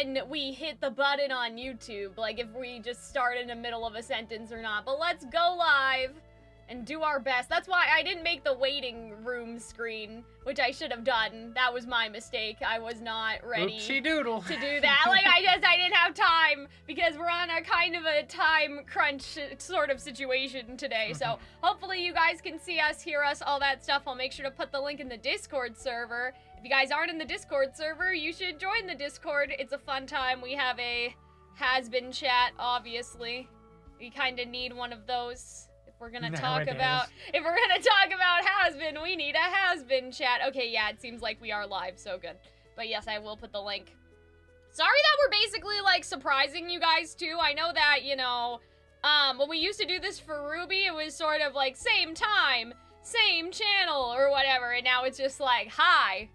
when we hit the button on YouTube, like if we just start in the middle of a sentence or not. But let's go live and do our best. That's why I didn't make the waiting room screen, which I should have done. That was my mistake. I was not ready Oopsie doodle. to do that. Like, I didn't have time because we're on a kind of a time crunch sort of situation today. So hopefully you guys can see us, hear us, all that stuff. I'll make sure to put the link in the Discord server. If you guys aren't in the Discord server, you should join the Discord. It's a fun time. We have a Hazbin chat, obviously. We kind of need one of those. If we're gonna talk about Hazbin, we need a Hazbin chat. Okay, yeah, it seems like we are live, so good. But yes, I will put the link. Sorry that we're basically, like, surprising you guys, too. I know that, you know, when we used to do this for Ruby, it was sort of like, same time, same channel, or whatever, and now it's just like, hi,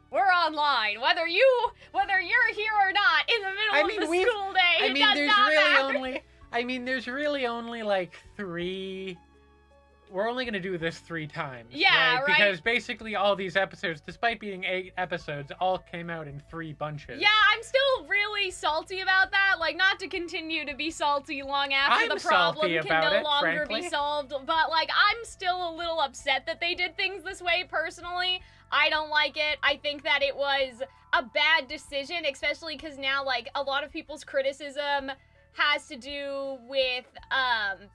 we're online. Whether you're here or not, in the middle of the school day, it does not matter. There's really only like 3. We're only gonna do this 3 times. Yeah, right? Because basically all these episodes, despite being 8 episodes, all came out in 3 bunches. Yeah, I'm still really salty about that. Like, not to continue to be salty long after the problem can no longer be solved, but like, I'm still a little upset that they did things this way personally. I don't like it. I think that it was a bad decision, especially because now, like, a lot of people's criticism has to do with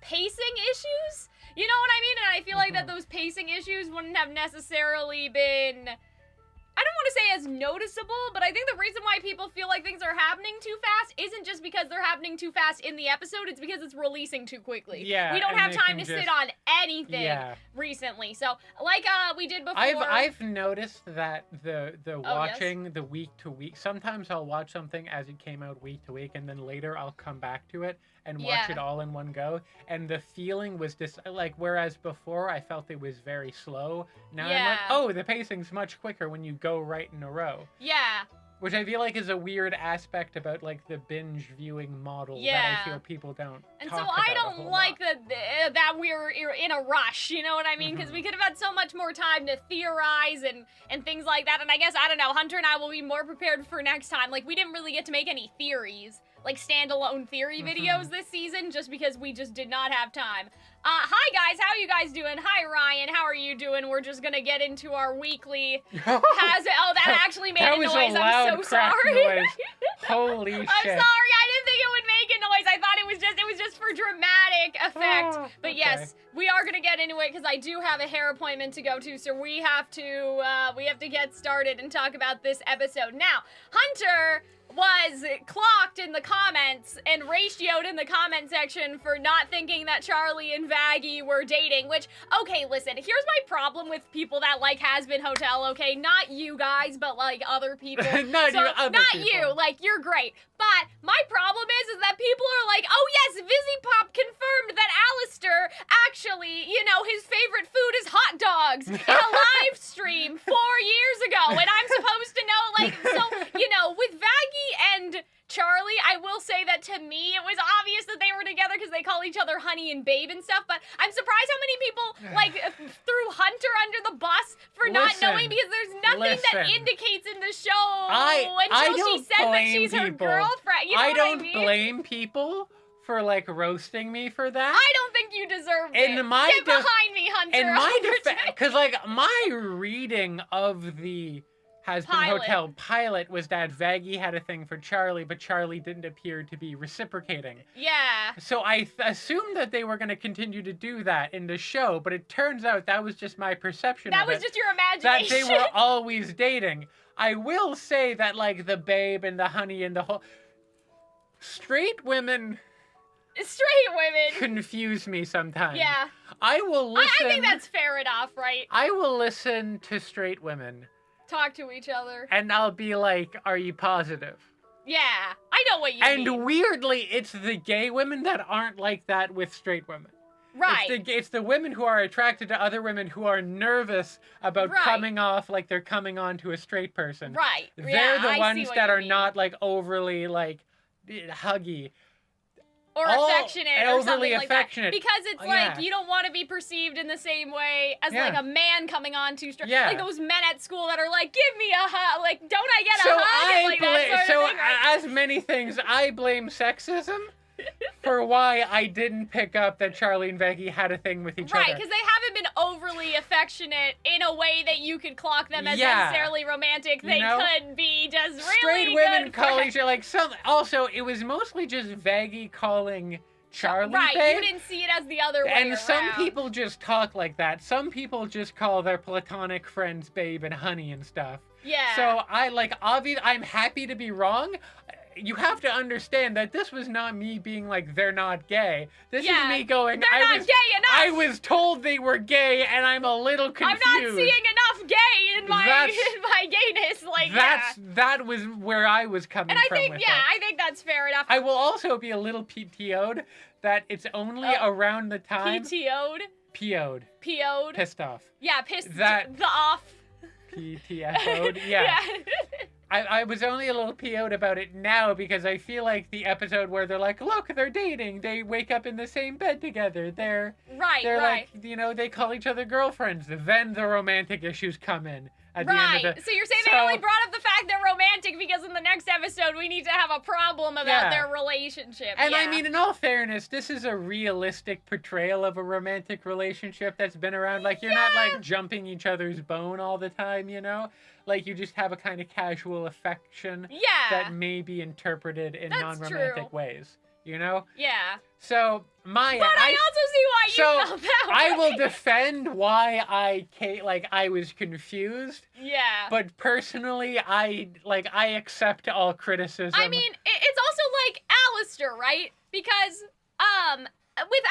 pacing issues. You know what I mean? And I feel like that those pacing issues wouldn't have necessarily been, I don't want to say as noticeable, but I think the reason why people feel like things are happening too fast isn't just because they're happening too fast in the episode, it's because it's releasing too quickly. Yeah. We don't have time to sit on anything recently. So, like we did before. I've noticed that the watching the week to week, sometimes I'll watch something as it came out week to week, and then later I'll come back to it and watch it all in one go. And the feeling was just like, whereas before I felt it was very slow, now I'm like, oh, the pacing's much quicker when you go right in a row. Yeah. Which I feel like is a weird aspect about, like, the binge viewing model that I feel people don't And talk so about I don't like that we're in a rush, you know what I mean? Because we could have had so much more time to theorize and things like that. And I guess, I don't know, Hunter and I will be more prepared for next time. Like, we didn't really get to make any theories, like standalone theory videos this season, just because we just did not have time. Hi guys, how you guys doing? Hi Ryan, how are you doing? We're just gonna get into our weekly oh, that actually made a noise. I'm so sorry. Noise. Holy shit. I'm sorry, I didn't think it would make a noise. I thought it was just for dramatic effect. But yes, we are gonna get into it because I do have a hair appointment to go to, so we have to get started and talk about this episode. Now, Hunter was clocked in the comments and ratioed in the comment section for not thinking that Charlie and Vaggie were dating, which, okay, listen, here's my problem with people that like Hazbin Hotel, okay? Not you guys, but, like, other people. Not you, like, you're great. But my problem is that people are like, oh yes, VizzyPop confirmed that Alastor actually, you know, his favorite food is hot dogs in a live stream 4 years ago, and I'm supposed to know, like, so, you know, with Vaggie and Charlie, I will say that to me, it was obvious that they were together because they call each other honey and babe and stuff, but I'm surprised how many people, like, threw Hunter under the bus for not knowing, because there's nothing that indicates in the show until she says that she's her girlfriend. You know I don't what I mean? blame people for, like, roasting me for that. I don't think you deserve it. Get behind me, Hunter. In my defense, because, like, my reading of the Hazbin Hotel pilot was that Vaggie had a thing for Charlie, but Charlie didn't appear to be reciprocating. Yeah. So I assumed that they were going to continue to do that in the show, but it turns out that was just my perception That was just your imagination. That they were always dating. I will say that, like, the babe and the honey and the whole... Straight women confuse me sometimes. Yeah. I will listen... I think that's fair enough, right? I will listen to straight women talk to each other, and I'll be like, are you positive? Yeah, I know what you mean. And weirdly, it's the gay women that aren't like that with straight women. Right. It's the women who are attracted to other women who are nervous about coming off like they're coming on to a straight person. Right. They're the ones that are not, like, overly, like, huggy. or affectionate or something overly like affectionate. that. Because it's like, you don't want to be perceived in the same way as like a man coming on too strong. Like those men at school that are like, give me a hug. Like, don't I get a hug? Like that sort of thing, right? As many things, I blame sexism for why I didn't pick up that Charlie and Vaggie had a thing with each other. Right, because they haven't been overly affectionate in a way that you could clock them as necessarily romantic. They could be just really straight women good call friends. each other like some. Also, it was mostly just Vaggie calling Charlie right, babe. You didn't see it as the other way and around. some people just talk like that. Some people just call their platonic friends babe and honey and stuff. Yeah. So I'm happy to be wrong. You have to understand that this was not me being like, they're not gay. This is me going, they're not gay enough. I was told they were gay and I'm a little confused. I'm not seeing enough gay in my gayness. Like, that was where I was coming from. And I think that's fair enough. I will also be a little PTO'd that it's only around the time. PTO'd? PO'd. PO'd? Pissed off. Yeah, the off. PTFO'd? Yeah. I was only a little PO'd about it now because I feel like the episode where they're like, look, they're dating. They wake up in the same bed together. They're like, they call each other girlfriends. Then the romantic issues come in at the end of the... So you're saying they only brought up the fact they're romantic because in the next episode we need to have a problem about their relationship. And I mean, in all fairness, this is a realistic portrayal of a romantic relationship that's been around. Like, you're not like jumping each other's bone all the time, you know? Like, you just have a kind of casual affection that may be interpreted in non-romantic ways, you know? Yeah. So, But I also see why you felt that way. I will defend why I was confused. Yeah. But personally, I accept all criticism. I mean, it's also like Alastor, right? Because, with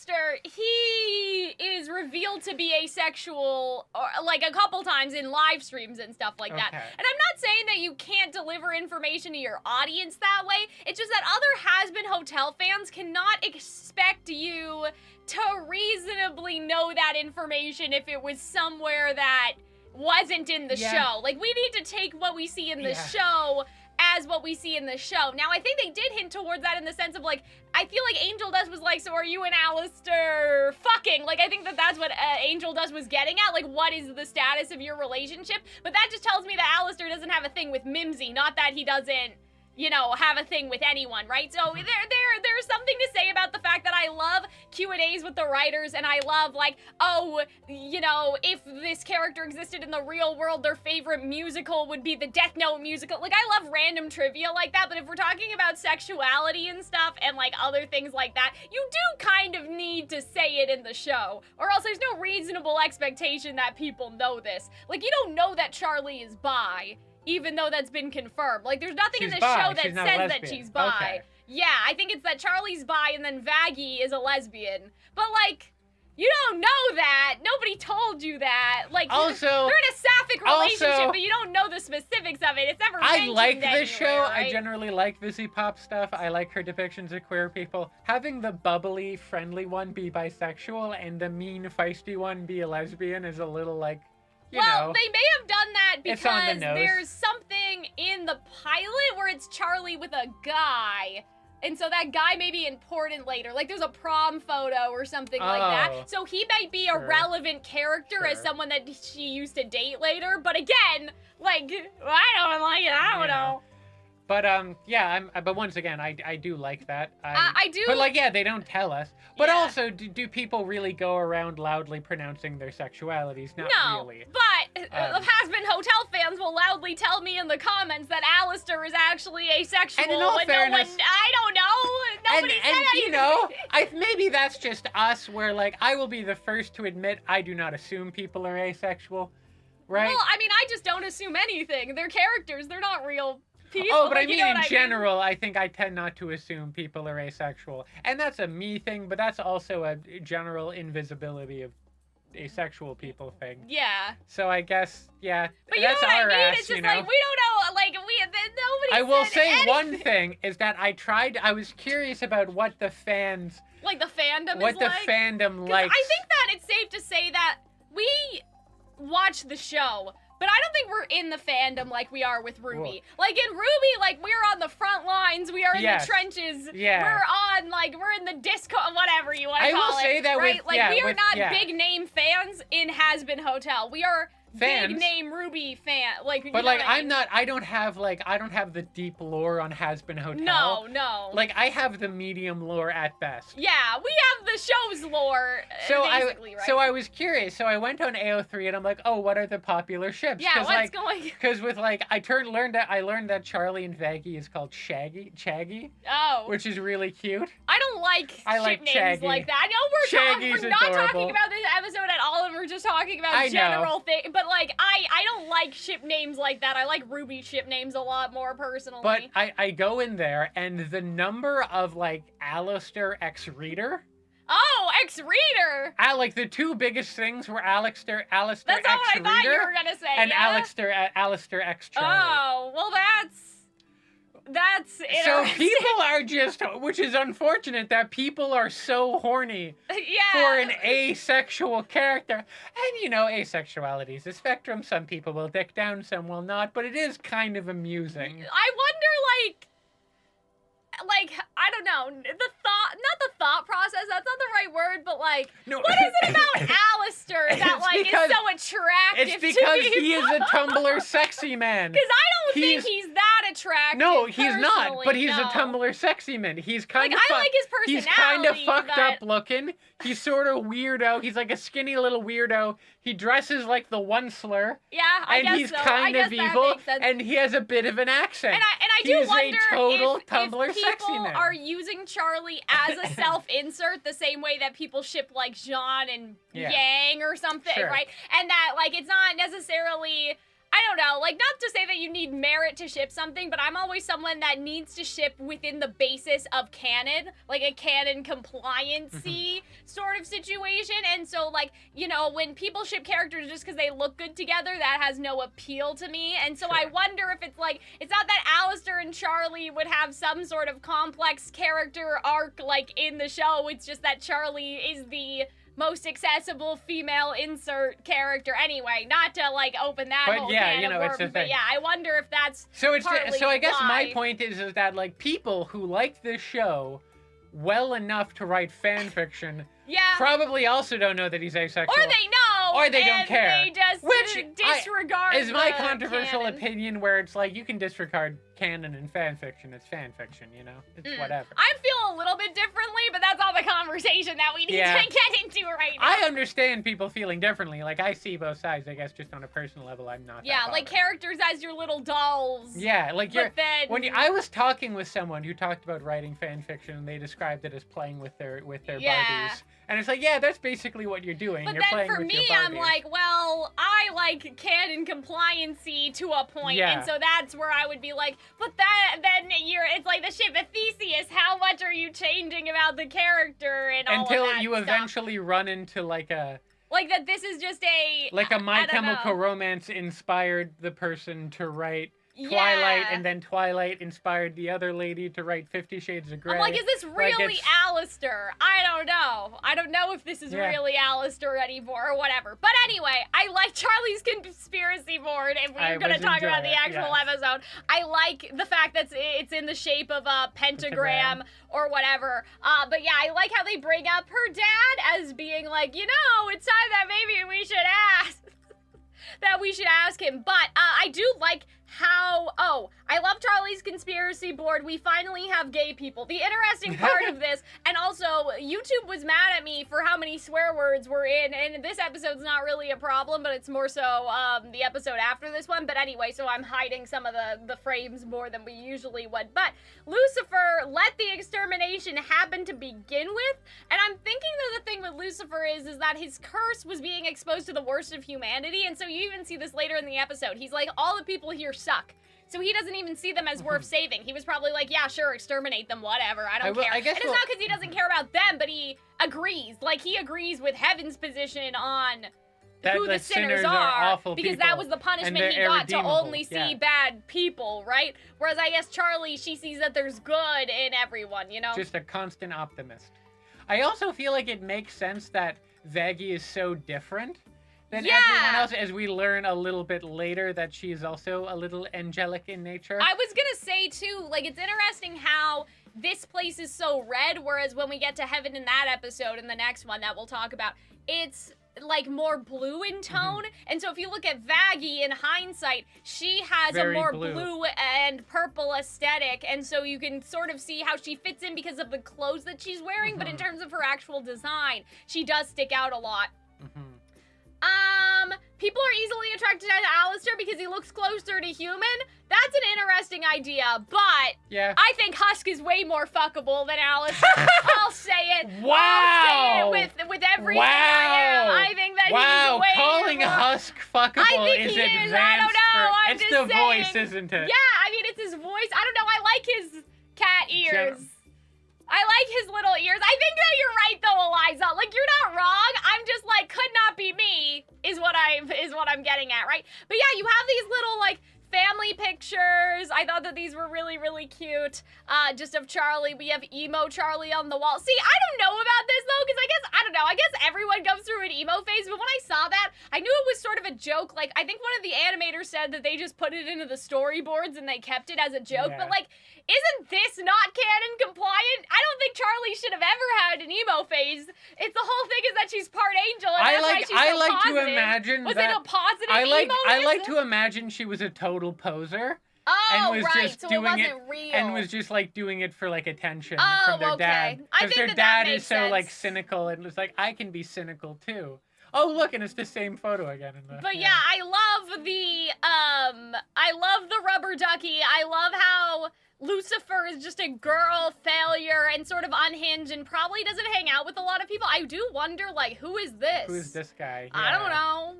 Alastor, he is revealed to be asexual, like a couple times in live streams and stuff like that. And I'm not saying that you can't deliver information to your audience that way. It's just that other Hazbin Hotel fans cannot expect you to reasonably know that information if it was somewhere that wasn't in the show. Like, we need to take what we see in the show as what we see in the show. Now, I think they did hint towards that in the sense of, like, I feel like Angel Dust was like, so are you and Alastor fucking? Like, I think that's what Angel Dust was getting at. Like, what is the status of your relationship? But that just tells me that Alastor doesn't have a thing with Mimsy, not that he doesn't, you know, have a thing with anyone, right? So there's something to say about the fact that I love Q&As with the writers, and I love, like, oh, you know, if this character existed in the real world, their favorite musical would be the Death Note musical. Like, I love random trivia like that, but if we're talking about sexuality and stuff and, like, other things like that, you do kind of need to say it in the show, or else there's no reasonable expectation that people know this. Like, you don't know that Charlie is bi, even though that's been confirmed. Like, there's nothing in the show that says that she's bi. Okay. Yeah, I think it's that Charlie's bi and then Vaggie is a lesbian. But, like, you don't know that. Nobody told you that. Like, also, they're in a sapphic relationship, but you don't know the specifics of it. It's never mentioned I like anywhere, this show. right? I generally like Vizzy Pop stuff. I like her depictions of queer people. Having the bubbly, friendly one be bisexual and the mean, feisty one be a lesbian is a little, like, you know, they may have done that because the there's something in the pilot where it's Charlie with a guy. And so that guy may be important later. Like, there's a prom photo or something like that. So he might be a relevant character as someone that she used to date later. But again, like, I don't know. But, but once again, I do like that. I do. But, like, they don't tell us. But also, do people really go around loudly pronouncing their sexualities? Not really. But Hazbin Hotel fans will loudly tell me in the comments that Alastor is actually asexual. And in all fairness, I don't know. Nobody said anything. You know, maybe that's just us, where, like, I will be the first to admit I do not assume people are asexual, right? Well, I mean, I just don't assume anything. They're characters. They're not real people. Oh, but I mean, in general, I think I tend not to assume people are asexual. And that's a me thing, but that's also a general invisibility of asexual people thing. Yeah. So I guess, but you that's know what our I mean? ass, It's just like, we don't know, like, nobody I will said say anything. one thing, is that I was curious about what the fans... Like, the fandom what is the like? fandom likes. I think that it's safe to say that we watch the show, but I don't think we're in the fandom like we are with RWBY. Whoa. Like, in RWBY, like, we're on the front lines, we are in the trenches. Yeah. We're in the disco, whatever you want to call it. I will say that right? We are not big name fans in Hazbin Hotel. We are fans. Big name Ruby fan. But I'm not. I don't have the deep lore on Hazbin Hotel. No. I have the medium lore at best. Yeah, we have the show's lore. Basically, right? So I was curious. So I went on AO3 and I'm like, oh, what are the popular ships? Yeah, what's going? Because with I learned that Charlie and Vaggie is called Shaggy. Oh. Which is really cute. I don't like ship names Shaggy. like that. I know we're not talking about this episode at all, and we're just talking about general things. But I don't like ship names like that. I like Ruby ship names a lot more personally. But I go in there and the number of Alastor X Reader. Oh, X Reader. The two biggest things were Alastor That's X not what I Reader thought you were gonna say. and yeah? Alastor X Charlie. Oh, well that's interesting. So people are just, which is unfortunate that people are so horny for an asexual character. And asexuality is a spectrum. Some people will dick down, some will not, but it is kind of amusing. I wonder, I don't know, not the thought process, that's not the right word, but no. What is it about Alastor that is so attractive It's because to he is a Tumblr sexy man. Because I don't think he's that attractive. No, he's not, but he's no. a Tumblr sexy man. He's kind of I like his personality. He's kind of fucked but... up looking. He's sort of weirdo. He's like a skinny little weirdo. He dresses like the Onceler. Yeah, I guess so. And he's kind of evil, and he has a bit of an accent. And I do wonder a total Tumblr if sexy people man. are using Charlie as a self-insert the same way that people ship Jean and Yang or something, right? And that it's not necessarily... I don't know, not to say that you need merit to ship something, but I'm always someone that needs to ship within the basis of canon, a canon compliancy sort of situation. And so, when people ship characters just because they look good together, that has no appeal to me. And so I wonder if it's it's not that Alastor and Charlie would have some sort of complex character arc, in the show. It's just that Charlie is the most accessible female insert character anyway, not to open that whole can of worms, it's a thing. But yeah, I wonder if that's so I guess why. my point is that people who like this show well enough to write fan fiction probably also don't know that he's asexual. Or they know, or they don't care. They just disregard is my controversial canon. opinion where it's you can disregard canon and fan fiction. It's fan fiction, It's whatever. I feel a little bit differently, but that's all the conversation that we need to get into right now. I understand people feeling differently. I see both sides. I guess just on a personal level, I'm not. Yeah, that characters as your little dolls. Yeah, I was talking with someone who talked about writing fan fiction, and they described it as playing with their Barbies. And it's that's basically what you're doing. But you're then playing for with me, your I'm Barbies. well, I like canon compliancy to a point, and so that's where I would be but then it's the ship of Theseus. How much are you changing about the character and all until of that you stuff? eventually run into a that this is just a a My Chemical Romance inspired the person to write Twilight, and then Twilight inspired the other lady to write 50 Shades of Grey. I'm is this really Alastor? I don't know. I don't know if this is really Alastor anymore or whatever. But anyway, I like Charlie's Conspiracy Board, if we're going to talk about the actual episode. I like the fact that it's in the shape of a pentagram or whatever. But yeah, I like how they bring up her dad as being it's time that maybe we should ask. That we should ask him. But I do like how... Oh, I love Charlie's Conspiracy Board. We finally have gay people. The interesting part of this, and also, YouTube was mad at me for how many swear words were in, and this episode's not really a problem, but it's more so the episode after this one. But anyway, so I'm hiding some of the frames more than we usually would. But Lucifer let the extermination happen to begin with, and I'm thinking that the thing with Lucifer is that his curse was being exposed to the worst of humanity, and so you even see this later in the episode. He's all the people here suck. So he doesn't even see them as worth saving. He was probably yeah, sure, exterminate them, whatever, I don't care. And it's not because he doesn't care about them, but he agrees. He agrees with Heaven's position on who the sinners are awful because people, that was the punishment he got to only see bad people, right? Whereas I guess Charlie, she sees that there's good in everyone, Just a constant optimist. I also feel it makes sense that Vaggie is so different than everyone else, as we learn a little bit later that she's also a little angelic in nature. I was gonna say, too, like, it's interesting how this place is so red, whereas when we get to heaven in that episode, in the next one that we'll talk about, it's like more blue in tone. And so if you look at Vaggie in hindsight, she has a more blue and purple aesthetic, and so you can sort of see how she fits in because of the clothes that she's wearing, but in terms of her actual design, she does stick out a lot. People are easily attracted to Alastor because he looks closer to human. That's an interesting idea, but I think Husk is way more fuckable than Alastor. I'll say it. Wow. I'll say it with everything I am. I think that he's way calling more... Husk fuckable is advanced. I don't know. I'm just the saying. Voice, isn't it? Yeah, I mean, it's his voice. I don't know. I like his cat ears. I like his little ears. I think that you're right, though, Eliza. Like, you're not wrong. I'm just like, could not be me, is what I'm getting at, right? But yeah, you have these little, like, family pictures. I thought that these were really, really cute. Just of Charlie. We have emo Charlie on the wall. See, I don't know about this, though, because I guess everyone goes through an emo phase, but when I saw that, I knew it was sort of a joke. Like, I think one of the animators said that they just put it into the storyboards and they kept it as a joke, but, like, isn't this not canon compliant? I don't think Charlie should have ever had an emo phase. It's the whole thing is that she's part angel, and that's why she's so positive. To imagine was it a positive emo? I like to imagine she was a total poser. Oh, and was right. just So doing it wasn't real. And was just like doing it for like attention from their dad. I think their that dad makes is so sense. like cynical and was like, I can be cynical too. Oh, look, and it's the same photo again. But yeah, I love the rubber ducky. I love how Lucifer is just a girl failure and sort of unhinged and probably doesn't hang out with a lot of people. I do wonder, like, who is this? Who is this guy? I don't know.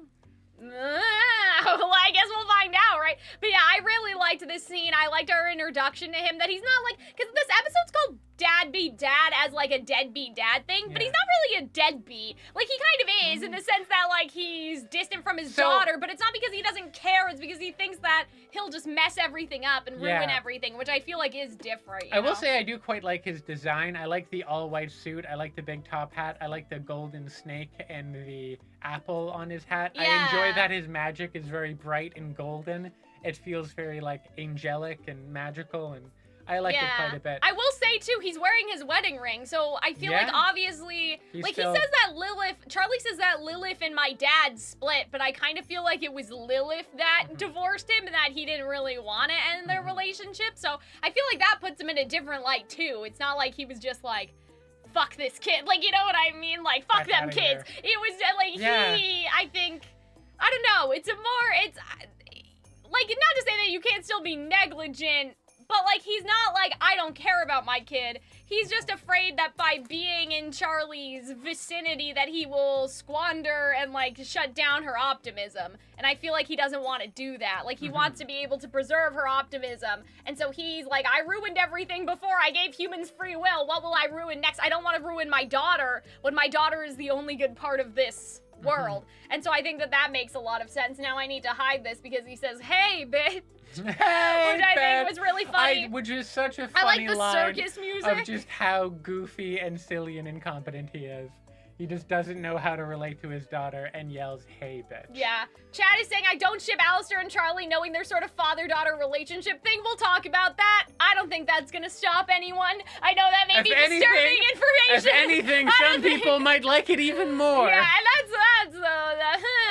Well, I guess we'll find out, right? But yeah, I really liked this scene. I liked our introduction to him, that he's not like, because this episode's called Dad Be Dad as like a deadbeat dad thing, but he's not really a deadbeat. Like, he kind of is in the sense that like he's distant from his daughter, but it's not because he doesn't care, it's because he thinks that he'll just mess everything up and ruin everything, which I feel like is different. I will say I do quite like his design. I like the all-white suit. I like the big top hat. I like the golden snake and the apple on his hat. I enjoy that his magic is very bright and golden. It feels very like angelic and magical, and I like it quite a bit. I will say too, he's wearing his wedding ring, so I feel like obviously, he says that Charlie says that Lilith and my dad split, but I kind of feel like it was Lilith that divorced him and that he didn't really want to end their relationship, so I feel like that puts him in a different light too. It's not like he was just like, fuck this kid, like, you know what I mean? Like, fuck them kids. It was like, I think, I don't know, it's like, not to say that you can't still be negligent, but, like, he's not like, I don't care about my kid. He's just afraid that by being in Charlie's vicinity that he will squander and, like, shut down her optimism. And I feel like he doesn't want to do that. Like, he wants to be able to preserve her optimism. And so he's like, I ruined everything before. I gave humans free will. What will I ruin next? I don't want to ruin my daughter when my daughter is the only good part of this world. And so I think that that makes a lot of sense. Now I need to hide this because he says, hey, bitch. Hey, which I think was really funny. Which is such a funny line. I like the circus music. Of just how goofy and silly and incompetent he is. He just doesn't know how to relate to his daughter and yells, hey, bitch. Yeah. Chad is saying, I don't ship Alastor and Charlie knowing their sort of father-daughter relationship thing. We'll talk about that. I don't think that's gonna stop anyone. I know that may be disturbing information. If anything, some people might like it even more. Yeah, and that's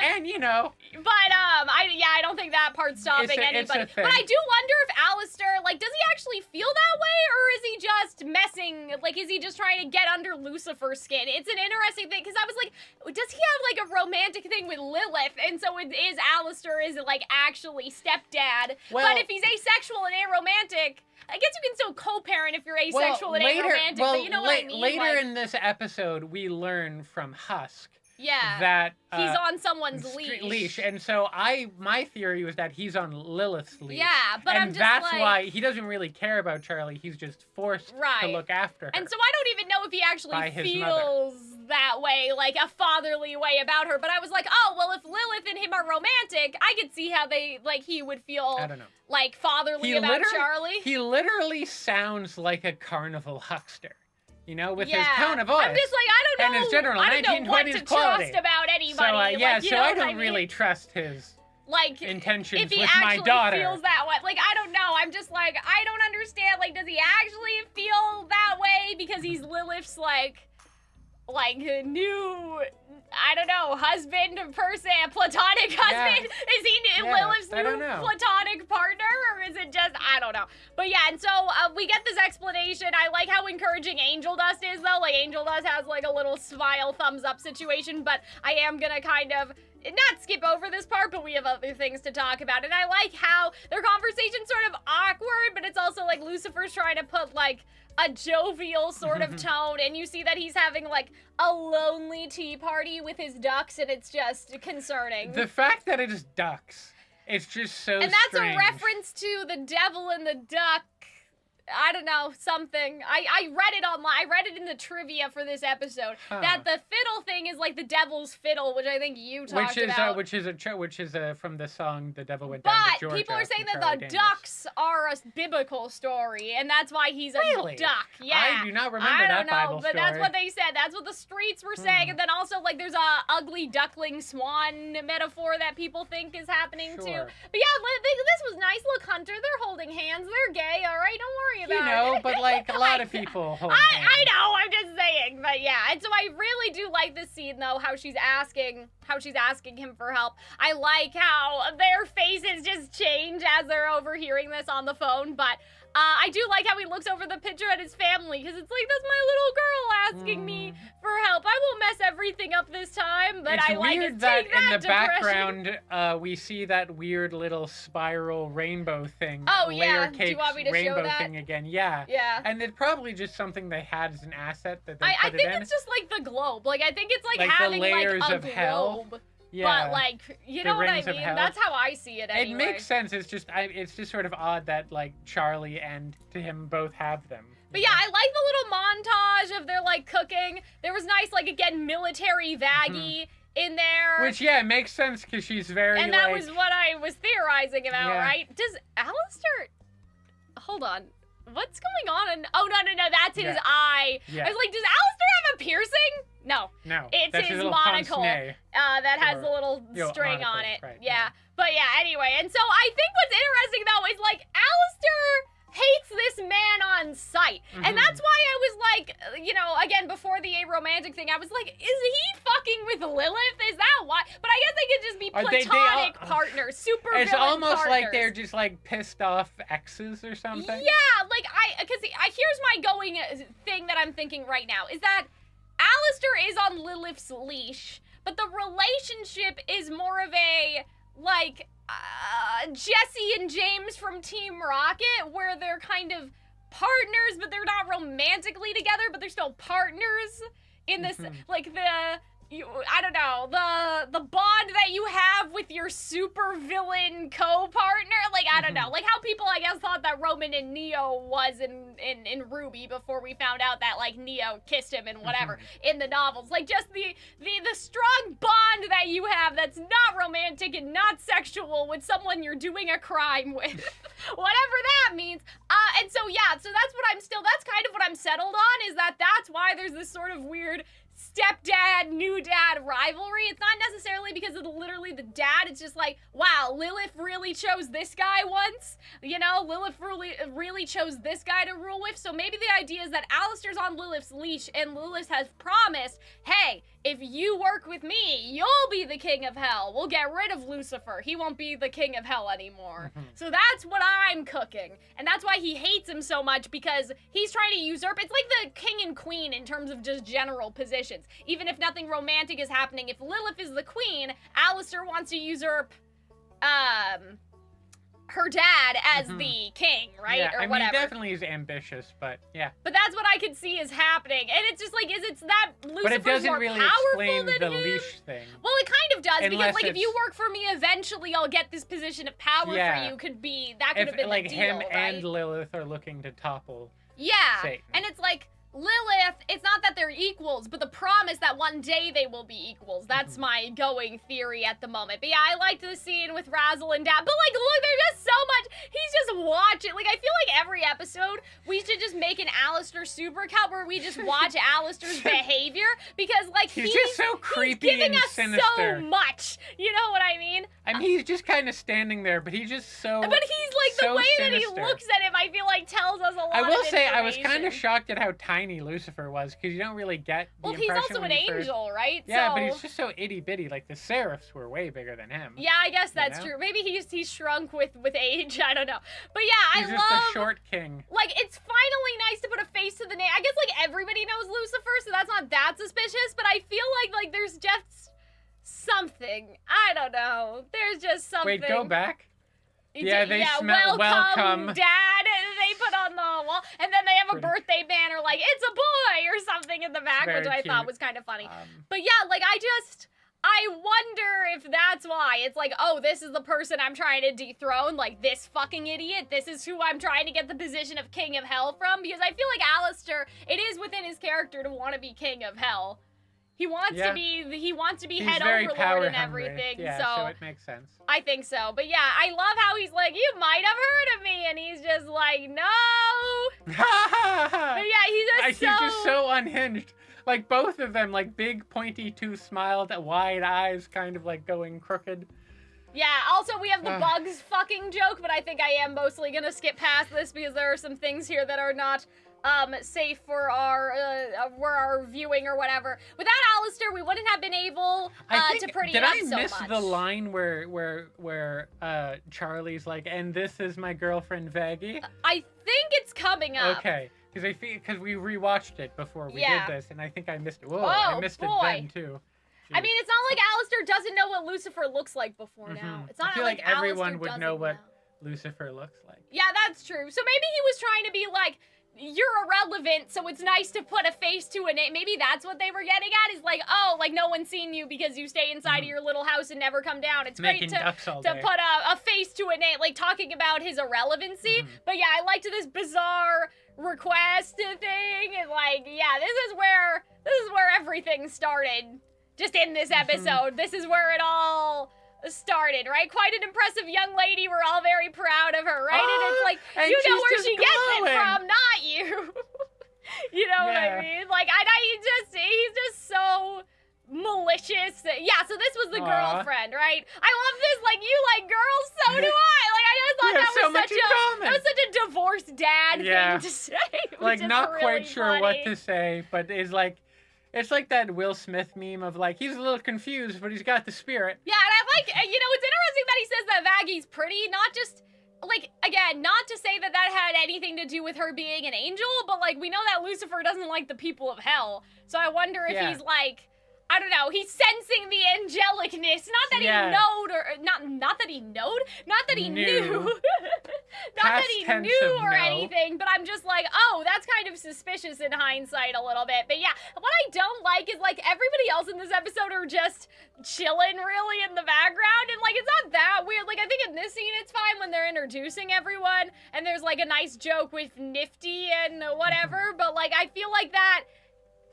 and, you know. But, I don't think that part's stopping anybody. But I do wonder if Alastor, like, does he actually feel that way? Or is he just messing, like, is he just trying to get under Lucifer's skin? It's an interesting thing, because I was like, does he have, like, a romantic thing with Lilith? And so is Alastor, is it, like, actually stepdad? Well, but if he's asexual and aromantic, I guess you can still co-parent if you're asexual and aromantic, but you know what I mean? Later in this episode, we learn from Husk that he's on someone's leash. And so my theory was that he's on Lilith's leash. Yeah, but I'm just like, that's why he doesn't really care about Charlie. He's just forced to look after her. And so I don't even know if he actually feels that way, like a fatherly way about her. But I was like, oh, well, if Lilith and him are romantic, I could see how he would feel, I don't know, like fatherly about Charlie. He literally sounds like a carnival huckster. you know, with his tone of voice. I'm just like, I don't know. And his general I don't know what 1920s to quality. trust about anybody. So, like, so I don't really trust his intentions if he with my daughter. feels that way. Like, I don't know. I'm just like, I don't understand. Like, does he actually feel that way because he's Lilith's, like new, I don't know, husband person, platonic husband? Yeah. Is he Lilith's new platonic partner, or is it just, I don't know. But yeah, and so we get this explanation. I like how encouraging Angel Dust is, though. Like, Angel Dust has like a little smile, thumbs up situation, but I am gonna kind of not skip over this part, but we have other things to talk about. And I like how their conversation's sort of awkward, but it's also like Lucifer's trying to put like a jovial sort of tone, and you see that he's having like a lonely tea party with his ducks, and it's just concerning. The fact that it's ducks, it's just so And that's strange. a reference to the devil and the duck. I don't know, something. I read it online. I read it in the trivia for this episode that the fiddle thing is like the devil's fiddle, which I think you talked about. Which is from the song "The Devil Went Down to Georgia." But people are saying that Charlie the Daniels. ducks are a biblical story, and that's why he's a duck. Yeah, I do not remember that Bible story. But that's what they said. That's what the streets were saying, and then also like there's a ugly duckling swan metaphor that people think is happening too. But yeah, this was nice. Look, Hunter, they're holding hands. They're gay. All right, don't worry about it. You know, but like a lot of people hold hands. I know, I'm just saying, but yeah. And so I really do like this scene though, how she's asking him for help. I like how their faces just change as they're overhearing this on the phone, but I do like how he looks over the picture at his family, because it's like, that's my little girl asking me for help. I won't mess everything up this time, but I like to take that in the depression. background, we see that weird little spiral rainbow thing. Oh, layer yeah. Do you want me to rainbow show that? thing again. Yeah. Yeah. And it's probably just something they had as an asset that they I put it in. think it's just like the globe. Like, I think it's like the having layers like a of hell. globe. Yeah. But like, you know what I mean? That's how I see it anyway. It makes sense. It's just sort of odd that like Charlie and to him both have them. But yeah, I like the little montage of their like cooking. There was nice, like, again, military Vaggie in there. Which, yeah, makes sense because she's very And that was what I was theorizing about, right? Does Alastor... Hold on. What's going on? Oh, no, that's his eye. Yeah. I was like, does Alastor have a piercing? No. It's his monocle that has a little string on it. Right, yeah. But yeah, anyway. And so I think what's interesting, though, is like Alastor hates this man on sight. And that's why I was like, you know, again, before the aromantic thing, I was like, is he fucking with Lilith? Is that why? But I guess they could just be platonic partners, super villain partners. It's almost like they're just like pissed off exes or something. Yeah, like because here's my going thing that I'm thinking right now, is that Alastor is on Lilith's leash, but the relationship is more of a, like, Jesse and James from Team Rocket, where they're kind of partners, but they're not romantically together, but they're still partners in this, like, I don't know, the bond that you have with your super villain co-partner, like, I don't know, like how people, I guess, thought that Roman and Neo was in Ruby before we found out that, like, Neo kissed him and whatever in the novels, like, just the strong bond that you have that's not romantic and not sexual with someone you're doing a crime with, whatever that means, and so, yeah, so that's kind of what I'm settled on, is that's why there's this sort of weird stepdad, new dad rivalry. It's not necessarily because of literally the dad. It's just like, wow, Lilith really chose this guy once. You know, Lilith really chose this guy to rule with. So maybe the idea is that Alastor's on Lilith's leash, and Lilith has promised, hey, if you work with me, you'll be the king of hell. We'll get rid of Lucifer. He won't be the king of hell anymore. So that's what I'm cooking. And that's why he hates him so much, because he's trying to usurp. It's like the king and queen in terms of just general positions. Even if nothing romantic is happening, if Lilith is the queen, Alastor wants to usurp her dad as the king, right? Yeah, or I mean, whatever. he definitely is ambitious, but yeah. But that's what I could see is happening. And it's just like, is that Lucifer's but it doesn't more really powerful explain than the him? leash thing. Well, it kind of does, because like if you it's- work for me, eventually I'll get this position of power for you. That could have been like the deal, him right? and Lilith are looking to topple Satan. And it's like, Lilith, it's not that they're equals, but the promise that one day they will be equals. That's my going theory at the moment. But yeah, I liked the scene with Razzle and Dad. But like, look, there's just so much. He's just watching. Like, I feel like every episode, we should just make an Alastor supercut where we just watch Alastor's behavior? Because, like, he's just so creepy he's giving and us sinister. so much. You know what I mean? I mean, he's just kind of standing there, but he's just so. But he's like so the way sinister. that he looks at him, I feel like tells us a lot. I will of say I was information. kind of shocked at how tiny Lucifer was because you don't really get the Well, he's impression also when an you first... angel, right? Yeah, so... but he's just so itty bitty. Like the seraphs were way bigger than him. Yeah, I guess that's know? true. Maybe he's shrunk with age. I don't know. But yeah, He's I just love. a short king. Like, it's finally nice to put a face to the name. I guess like everybody knows Lucifer, so that's not that suspicious. But I feel like there's just something. I don't know. There's just something. Wait, go back. Yeah, they smell welcome, Dad. They put on the wall, and then they have a birthday banner like "It's a boy" or something in the back, which I thought was kind of funny. But yeah, like I wonder if that's why. It's like, oh, this is the person I'm trying to dethrone, like this fucking idiot. This is who I'm trying to get the position of King of Hell from, because I feel like Alastor, it is within his character to want to be King of Hell. He wants to be head overlord and everything. Yeah, so it makes sense. I think so. But yeah, I love how he's like, you might have heard of me, and he's just like, no. But yeah, he's just so unhinged. Like both of them, like big pointy tooth smiled, wide eyes kind of like going crooked. Yeah, also we have the bugs fucking joke, but I think I am mostly gonna skip past this because there are some things here that are not safe for our viewing or whatever. Without Alastor, we wouldn't have been able to pretty up so much. Did I miss the line where Charlie's like, and this is my girlfriend Vaggie? I think it's coming up. Okay, because we rewatched it before we did this, and I think I missed it. Whoa, I missed it then too. Jeez. I mean, it's not like Alastor doesn't know what Lucifer looks like before now. It's not I feel like everyone Alastor would know what Lucifer looks like. Yeah, that's true. So maybe he was trying to be like, you're irrelevant, so it's nice to put a face to a name. Maybe that's what they were getting at, is like, oh, like no one's seen you because you stay inside of your little house and never come down. It's great to put a face to a name, like talking about his irrelevancy. But yeah, I liked this bizarre request thing, and like, yeah, this is where everything started. Just in this episode, this is where it all started, right? Quite an impressive young lady. We're all very proud of her, right? And it's like, you know where she gets it from, not you. You know what I mean? Like, he's just so malicious. Yeah, so this was the girlfriend, right? I love this. Like, you like girls, so do I. Like, I just thought that was such a divorced dad thing to say. Like, not really quite sure funny. what to say, but is like. It's like that Will Smith meme of like, he's a little confused, but he's got the spirit. Yeah, and I like, you know, it's interesting that he says that Vaggie's pretty, not just, like, again, not to say that had anything to do with her being an angel, but like, we know that Lucifer doesn't like the people of hell. So I wonder if he's like, I don't know, he's sensing the angelicness. Not that he knowed, or not that he knowed, not that he knew. Not that he knew or anything, but I'm just like, oh, that's kind of suspicious in hindsight a little bit. But yeah, what I don't like is like everybody else in this episode are just chilling really in the background, and like it's not that weird. Like I think in this scene it's fine when they're introducing everyone and there's like a nice joke with Nifty and whatever, but like I feel like that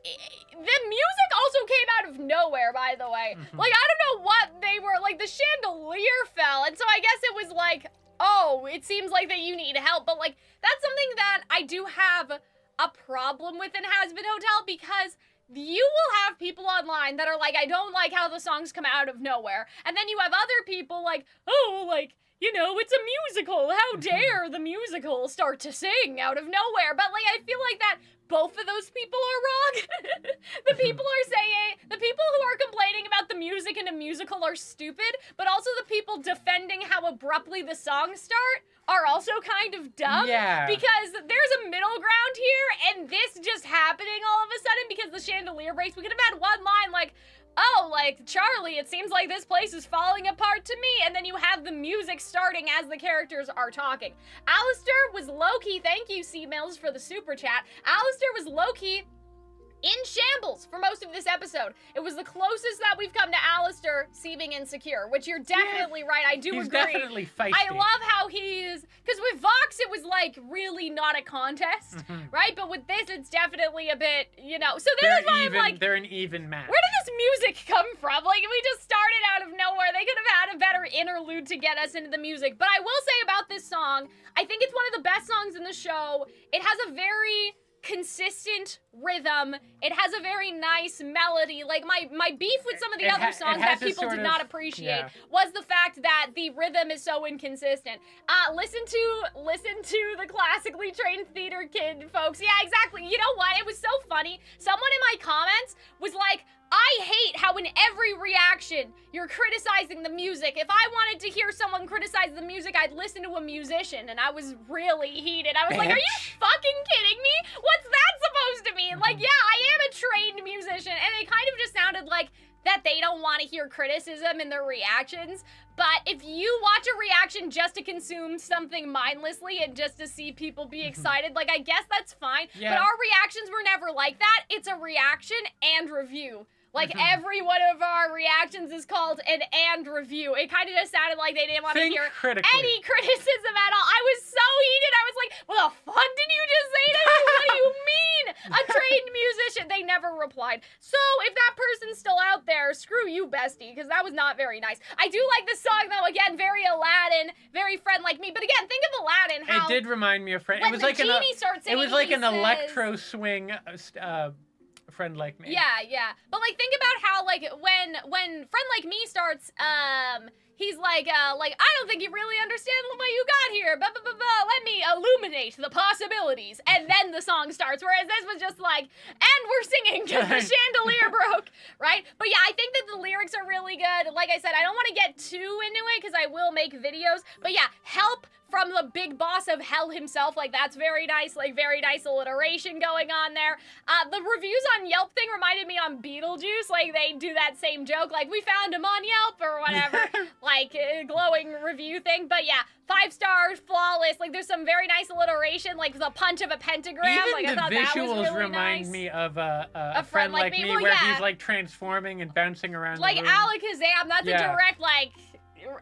the music also came out of nowhere, by the way. Like, I don't know what they were, like, the chandelier fell, and so I guess it was like, oh, it seems like that you need help, but, like, that's something that I do have a problem with in Hazbin Hotel, because you will have people online that are like, I don't like how the songs come out of nowhere, and then you have other people like, oh, like, you know, it's a musical, how dare the musical start to sing out of nowhere, but, like, I feel like that both of those people are wrong. The people who are complaining about the music in a musical are stupid, but also the people defending how abruptly the songs start are also kind of dumb. Yeah. Because there's a middle ground here, and this just happening all of a sudden because the chandelier breaks. We could have had one line like, oh, like, Charlie, it seems like this place is falling apart to me, and then you have the music starting as the characters are talking. Alastor was low-key, thank you, C-Mills, for the super chat. Alastor was low-key in shambles for most of this episode. It was the closest that we've come to Alastor seeming insecure, which you're definitely right. I do agree. He's definitely feisty. I love how he's, because with Vox it was like really not a contest, right? But with this it's definitely a bit, you know. So this is why I'm like, they're an even match. Where did this music come from? Like, we just started out of nowhere. They could have had a better interlude to get us into the music. But I will say about this song, I think it's one of the best songs in the show. It has a very consistent rhythm. It has a very nice melody. Like, my beef with some of the other songs that people did not appreciate was the fact that the rhythm is so inconsistent. Listen to the classically trained theater kid, folks. Yeah, exactly. You know what? It was so funny. Someone in my comments was like, I hate how in every reaction you're criticizing the music. If I wanted to hear someone criticize the music, I'd listen to a musician, and I was really heated. I was like, are you fucking kidding me? What's that supposed to mean? Like, yeah, I am a trained musician, and it kind of just sounded like that they don't want to hear criticism in their reactions. But if you watch a reaction just to consume something mindlessly and just to see people be excited, like, I guess that's fine. Yeah. But our reactions were never like that. It's a reaction and review. Like, every one of our reactions is called an and review. It kind of just sounded like they didn't want to hear any criticism at all. I was so heated. I was like, what the fuck did you just say to me? What do you mean? A trained musician. They never replied. So, if that person's still out there, screw you, bestie, because that was not very nice. I do like the song, though. Again, very Aladdin, very Friend Like Me. But again, think of Aladdin, how... It did remind me of Friend. It was like an electro swing... Friend Like Me. Yeah. But, like, think about how, like, when Friend Like Me starts, he's like, I don't think you really understand what you got here. Let me illuminate the possibilities. And then the song starts, whereas this was just like, and we're singing because the chandelier broke, right? But yeah, I think that the lyrics are really good. Like I said, I don't want to get too into it because I will make videos. But yeah, help from the big boss of hell himself, like, that's very nice, like, very nice alliteration going on there. The reviews on Yelp thing reminded me on Beetlejuice, like, they do that same joke, like, we found him on Yelp or whatever, like, glowing review thing, but yeah, 5 stars, flawless, like, there's some very nice alliteration, like, the punch of a pentagram, even like, I thought that was really nice. The visuals remind me of a friend like me, well, where he's, like, transforming and bouncing around like, the room. Alakazam, that's a direct, like,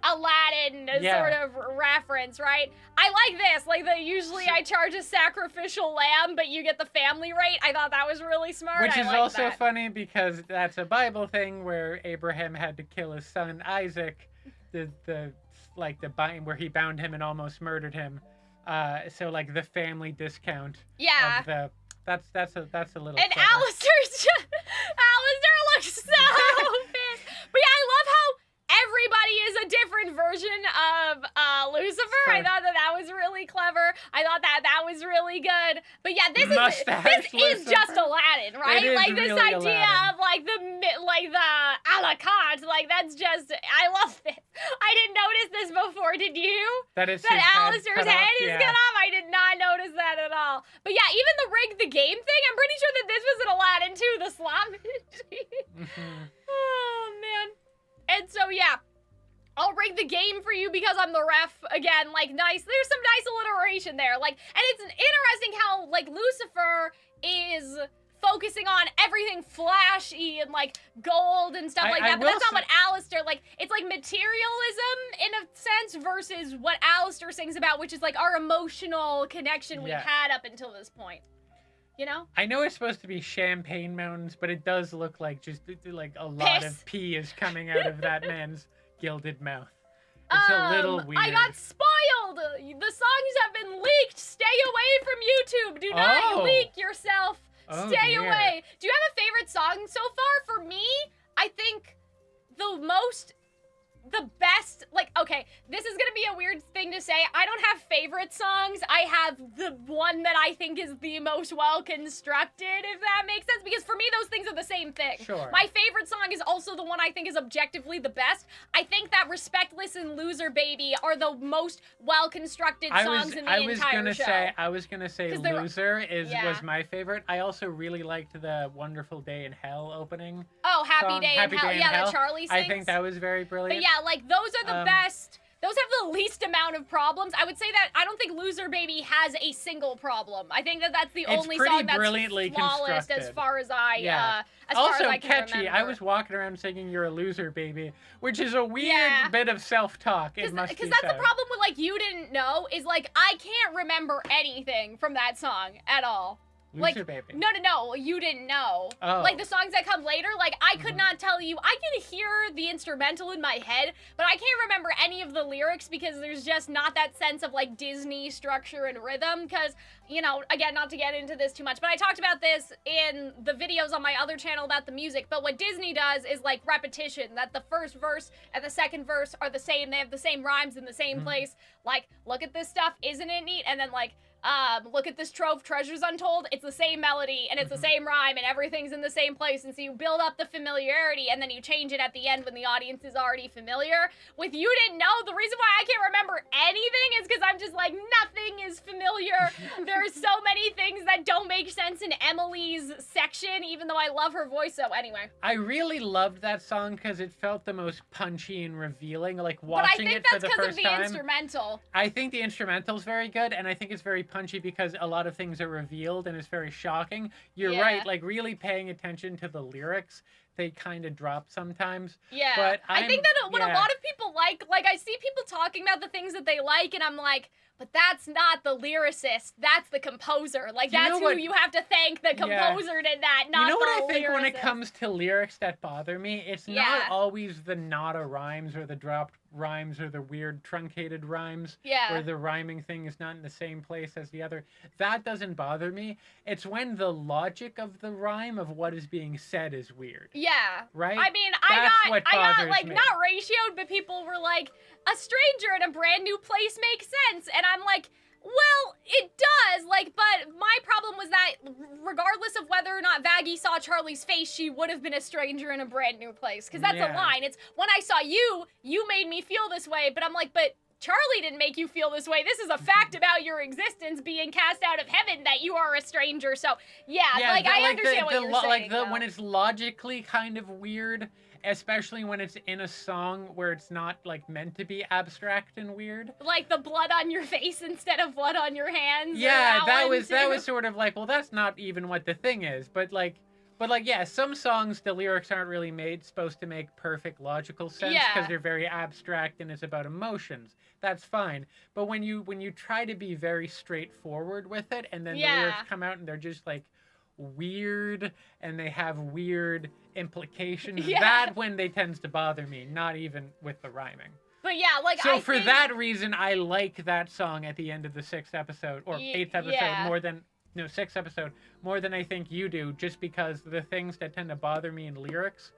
Aladdin sort of reference, right? I like this. Like, usually I charge a sacrificial lamb, but you get the family rate. I thought that was really smart. Which is also funny because that's a Bible thing where Abraham had to kill his son Isaac, the bind where he bound him and almost murdered him. So like the family discount. Yeah. Of the that's a little. And clever. Alastor looks so pissed. But yeah, I love how everybody is a different version of Lucifer. I thought that was really clever. I thought that was really good. But yeah, this is just Aladdin, right? Like this really idea Aladdin. Of like the a la carte, like that's just, I love this. I didn't notice this before. Did you? That Alastor's head is cut off. I did not notice that at all. But yeah, even the rig the game thing, I'm pretty sure that this was an Aladdin too. The slot machine. Oh man. And so, yeah, I'll rig the game for you because I'm the ref. Again, like, nice. There's some nice alliteration there. Like, and it's interesting how, like, Lucifer is focusing on everything flashy and, like, gold and stuff like that. But that's not what Alastor, like, it's, like, materialism in a sense versus what Alastor sings about, which is, like, our emotional connection we had up until this point. You know? I know it's supposed to be champagne mountains, but it does look like just like a lot of pee is coming out of that man's gilded mouth. It's a little weird. I got spoiled. The songs have been leaked. Stay away from YouTube. Do not leak yourself. Stay away. Do you have a favorite song so far? For me, I think the best, like, okay, this is gonna be a weird thing to say. I don't have favorite songs. I have the one that I think is the most well-constructed, if that makes sense, because for me, those things are the same thing. Sure. My favorite song is also the one I think is objectively the best. I think that Respectless and Loser Baby are the most well-constructed songs in the entire show. I was gonna say Loser was my favorite. I also really liked the Wonderful Day in Hell opening. Oh, Happy Day in Hell. Yeah, that Charlie sings. I think that was very brilliant. But yeah, like, those are the best. Those have the least amount of problems. I would say that I don't think Loser Baby has a single problem. I think that that's the only song that's flawless as far as I also catchy. Remember. I was walking around singing "You're a Loser, Baby," which is a weird bit of self-talk. Because that's the problem with, like, You Didn't Know is, like, I can't remember anything from that song at all. Loser Baby. No, you didn't know. Oh. Like, the songs that come later, like, I could not tell you. I can hear the instrumental in my head, but I can't remember any of the lyrics because there's just not that sense of, like, Disney structure and rhythm, because, you know, again, not to get into this too much, but I talked about this in the videos on my other channel about the music, but what Disney does is, like, repetition, that the first verse and the second verse are the same, they have the same rhymes in the same place, like, look at this stuff, isn't it neat? And then, like, look at this trove, Treasures Untold, it's the same melody, and it's the same rhyme, and everything's in the same place, and so you build up the familiarity, and then you change it at the end when the audience is already familiar. With You Didn't Know, the reason why I can't remember anything is because I'm just like, nothing is familiar. There's so many things that don't make sense in Emily's section, even though I love her voice, so anyway. I really loved that song because it felt the most punchy and revealing, like, watching it for the first time. But I think that's because of the instrumental. I think the instrumental's very good, and I think it's very punchy because a lot of things are revealed and it's very shocking. You're right, like, really paying attention to the lyrics, they kind of drop sometimes. Yeah, but I think that what a lot of people like, I see people talking about the things that they like, and I'm like, but that's not the lyricist, that's the composer. Like, that's who you have to thank, the composer did that, not the lyricist. You know what I think when it comes to lyrics that bother me? It's not always the nada rhymes or the dropped rhymes or the weird truncated rhymes where the rhyming thing is not in the same place as the other. That doesn't bother me. It's when the logic of the rhyme of what is being said is weird. Yeah. Right? I mean, I got like, not ratioed, but people were like, a stranger in a brand new place makes sense. And I'm like, well, it does, like, but my problem was that regardless of whether or not Vaggie saw Charlie's face, she would have been a stranger in a brand new place. Because that's a line. It's, when I saw you, you made me feel this way. But I'm like, but Charlie didn't make you feel this way. This is a fact about your existence being cast out of heaven that you are a stranger. So, like, I understand what you're saying. Like, when it's logically kind of weird, especially when it's in a song where it's not, like, meant to be abstract and weird. Like the blood on your face instead of blood on your hands. Yeah, that was sort of like, well, that's not even what the thing is. But yeah, some songs, the lyrics aren't really supposed to make perfect logical sense because they're very abstract and it's about emotions. That's fine. But when you try to be very straightforward with it and then the lyrics come out and they're just, like, weird and they have weird implications, that when they tends to bother me, not even with the ryming. But yeah, like, so for that reason, I like that song at the end of the 6th episode or 8th episode more than 6th episode more than I think you do, just because the things that tend to bother me in lyrics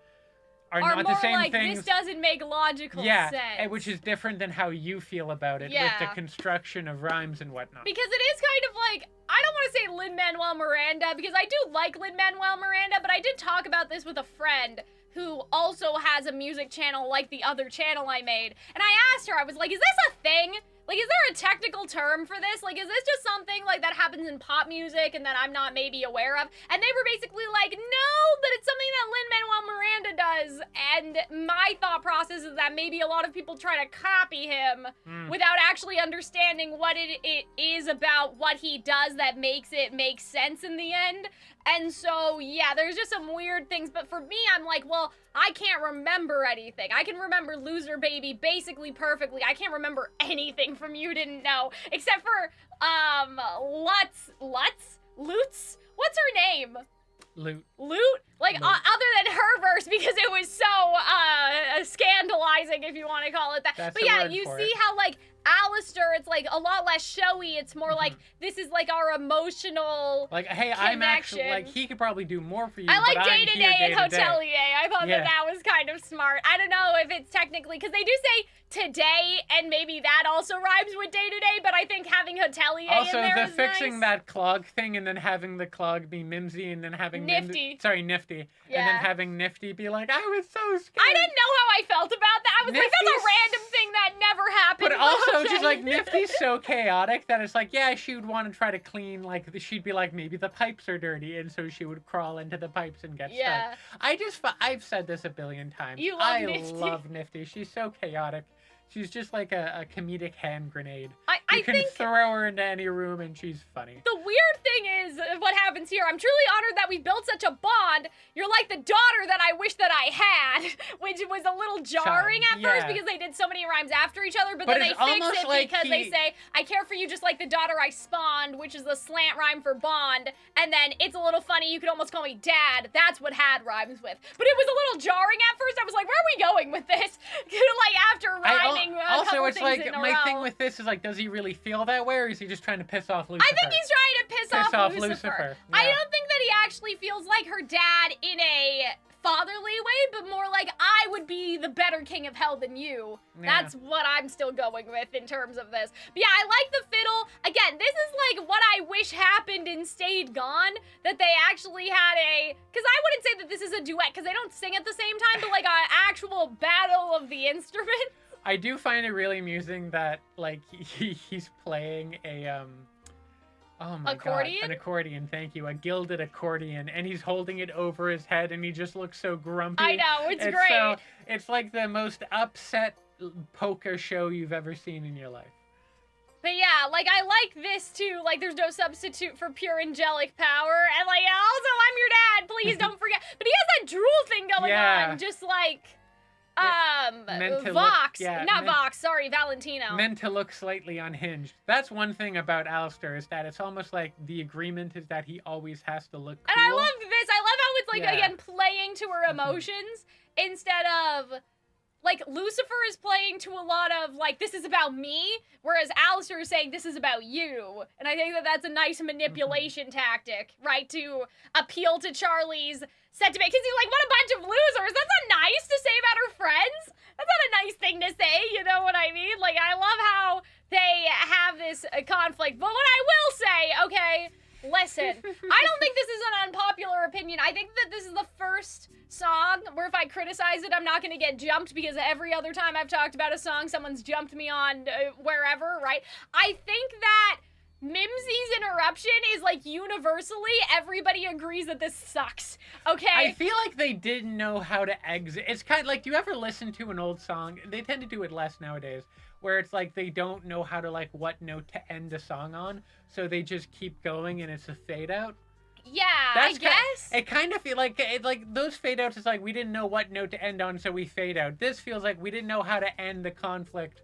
are not the same like, things. This doesn't make logical sense. Yeah, which is different than how you feel about it with the construction of rhymes and whatnot. Because it is kind of like, I don't want to say Lin-Manuel Miranda, because I do like Lin-Manuel Miranda, but I did talk about this with a friend who also has a music channel like the other channel I made. And I asked her, I was like, is this a thing? Like, is there a technical term for this? Like, is this just something, like, that happens in pop music and that I'm not maybe aware of? And they were basically like, no, but it's something that Lin-Manuel Miranda does. And my thought process is that maybe a lot of people try to copy him without actually understanding what it is about what he does that makes it make sense in the end. And so, yeah, there's just some weird things. But for me, I'm like, well, I can't remember anything. I can remember Loser Baby basically perfectly. I can't remember anything from You Didn't Know. Except for, Lutz? What's her name? Loot? Like, other than her verse, because it was so, scandalizing, if you want to call it that. That's but yeah, you see how, like, Alastor, it's, like, a lot less showy. It's more like, this is, like, our emotional like, hey, connection. I'm actually, like, he could probably do more for you, I like Day to Day and Hotelier. I thought that was kind of smart. I don't know if it's technically, because they do say today, and maybe that also rhymes with Day to Day, but I think having Hotelier also, in there the fixing that clog thing, and then having the clog be Mimsy, and then having Nifty. Nifty. Yeah. And then having Nifty be like, I was so scared. I didn't know how I felt about that. I was like, that's a random thing that never happened. But also, just like, Nifty's so chaotic that it's like, yeah, she would want to try to clean, like, she'd be like, maybe the pipes are dirty, and so she would crawl into the pipes and get stuck. I've said this a billion times. You love Nifty. I love Nifty. She's so chaotic. She's just like a comedic hand grenade. I think throw her into any room and she's funny. The weird thing is what happens here. I'm truly honored that we built such a bond. You're like the daughter that I wish that I had, which was a little jarring at first because they did so many rhymes after each other, but then they fix it because they say, I care for you just like the daughter I spawned, which is the slant rhyme for bond. and then it's a little funny, you could almost call me dad. That's what had rhymes with. But it was a little jarring at first. I was like, where are we going with this? Like, after rhyming a couple it's things like, in a my row. thing with this is like, does he really feel that way, or is he just trying to piss off Lucifer? I think he's trying to piss off Lucifer. Yeah. I don't think that he actually feels like her dad in a fatherly way, but more like, I would be the better king of hell than you. Yeah. That's what I'm still going with in terms of this. But yeah, I like the fiddle. Again, this is like what I wish happened in Stayed Gone, that they actually had because I wouldn't say that this is a duet, because they don't sing at the same time, but like an actual battle of the instruments. I do find it really amusing that, like, he's playing a, oh my accordion? God, an accordion, thank you, a gilded accordion, and he's holding it over his head, and he just looks so grumpy. I know, it's great. So, it's like the most upset polka show you've ever seen in your life. But yeah, like, I like this too, like, there's no substitute for pure angelic power, and like, also, I'm your dad, please don't forget. But he has that drool thing going on, just like, Vox, Valentino. Meant to look slightly unhinged. That's one thing about Alastor, is that it's almost like the agreement is that he always has to look cool. And I love this. I love how it's like, again, playing to her emotions instead of, like, Lucifer is playing to a lot of, like, this is about me, whereas Alastor is saying this is about you. And I think that that's a nice manipulation tactic, right, to appeal to Charlie's sentiment. Because he's like, what a bunch of losers. That's not nice to say about her friends. That's not a nice thing to say, you know what I mean? Like, I love how they have this conflict. But what I will say, okay, listen, I don't think this is an unpopular opinion. I think that this is the first song where if I criticize it, I'm not going to get jumped, because every other time I've talked about a song, someone's jumped me on wherever, right? I think that Mimsy's interruption is like universally, everybody agrees that this sucks, okay? I feel like they didn't know how to exit. It's kind of like, do you ever listen to an old song? They tend to do it less nowadays, where it's like they don't know how to, like, what note to end a song on, so they just keep going and it's a fade out. Yeah, I guess. It kind of feel like those fade outs is like, we didn't know what note to end on, so we fade out. This feels like we didn't know how to end the conflict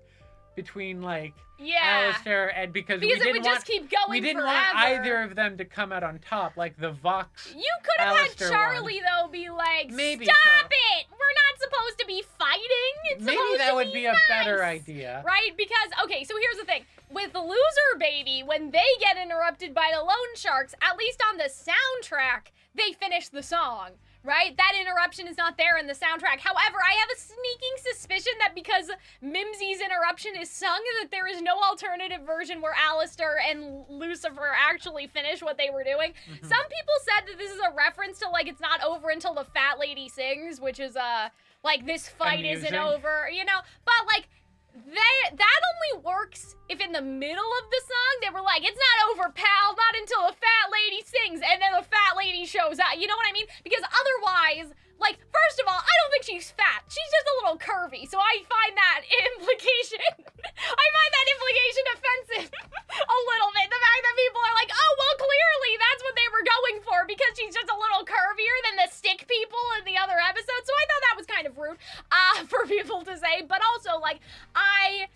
between, like, Alastor and because we didn't just keep going. We didn't forever. want either of them to come out on top, like the Vox. You could have had Alastor Charlie though be like, maybe stop it! We're not supposed to be fighting. It's maybe supposed that to would be be a nice. better idea, right? Because okay, so here's the thing with the Loser Baby, when they get interrupted by the Loan Sharks, at least on the soundtrack, they finish the song. Right? That interruption is not there in the soundtrack. However, I have a sneaking suspicion that because Mimsy's interruption is sung, that there is no alternative version where Alastor and Lucifer actually finish what they were doing. Some people said that this is a reference to, like, it's not over until the fat lady sings, which is, like, this fight isn't over, you know? But, like, that only works if in the middle of the song they were like, it's not over, pal, not until the fat lady sings, and then the fat lady shows up. You know what I mean? Because otherwise, like, first of all, I don't think she's fat. She's just a little curvy, so I find that implication offensive a little bit. The fact that people are like, oh, well, clearly that's what they were going for, because she's just a little curvier than the stick people in the other episodes. So I thought that was kind of rude for people to say. But also, like, I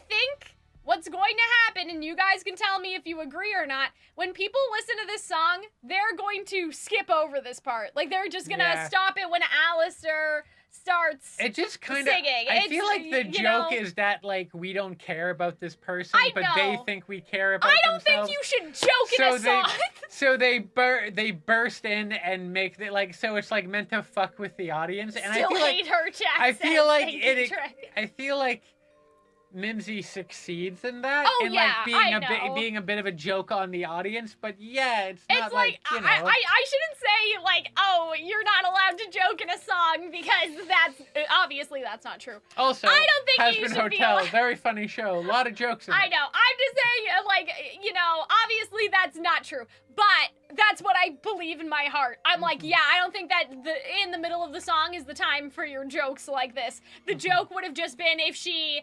think what's going to happen, and you guys can tell me if you agree or not, when people listen to this song, they're going to skip over this part. Like, they're just gonna stop it when Alastor starts it just kind of singing. I feel like the joke is that, like, we don't care about this person, but they think we care about themselves. I don't think you should joke in a song. So they burst in and make the, like, so it's like meant to fuck with the audience, and Still I feel hate her Jackson. I feel like Mimsy succeeds in that, oh, and yeah, like being a bit of a joke on the audience, but yeah, it's not like, you know. I shouldn't say, like, oh, you're not allowed to joke in a song, because that's not true. Also, I don't think you Hazbin should Hotel, be very funny show, a lot of jokes in it. I know, I'm just saying, like, you know, obviously that's not true, but that's what I believe in my heart. I'm like, yeah, I don't think that in the middle of the song is the time for your jokes like this. The joke would have just been if she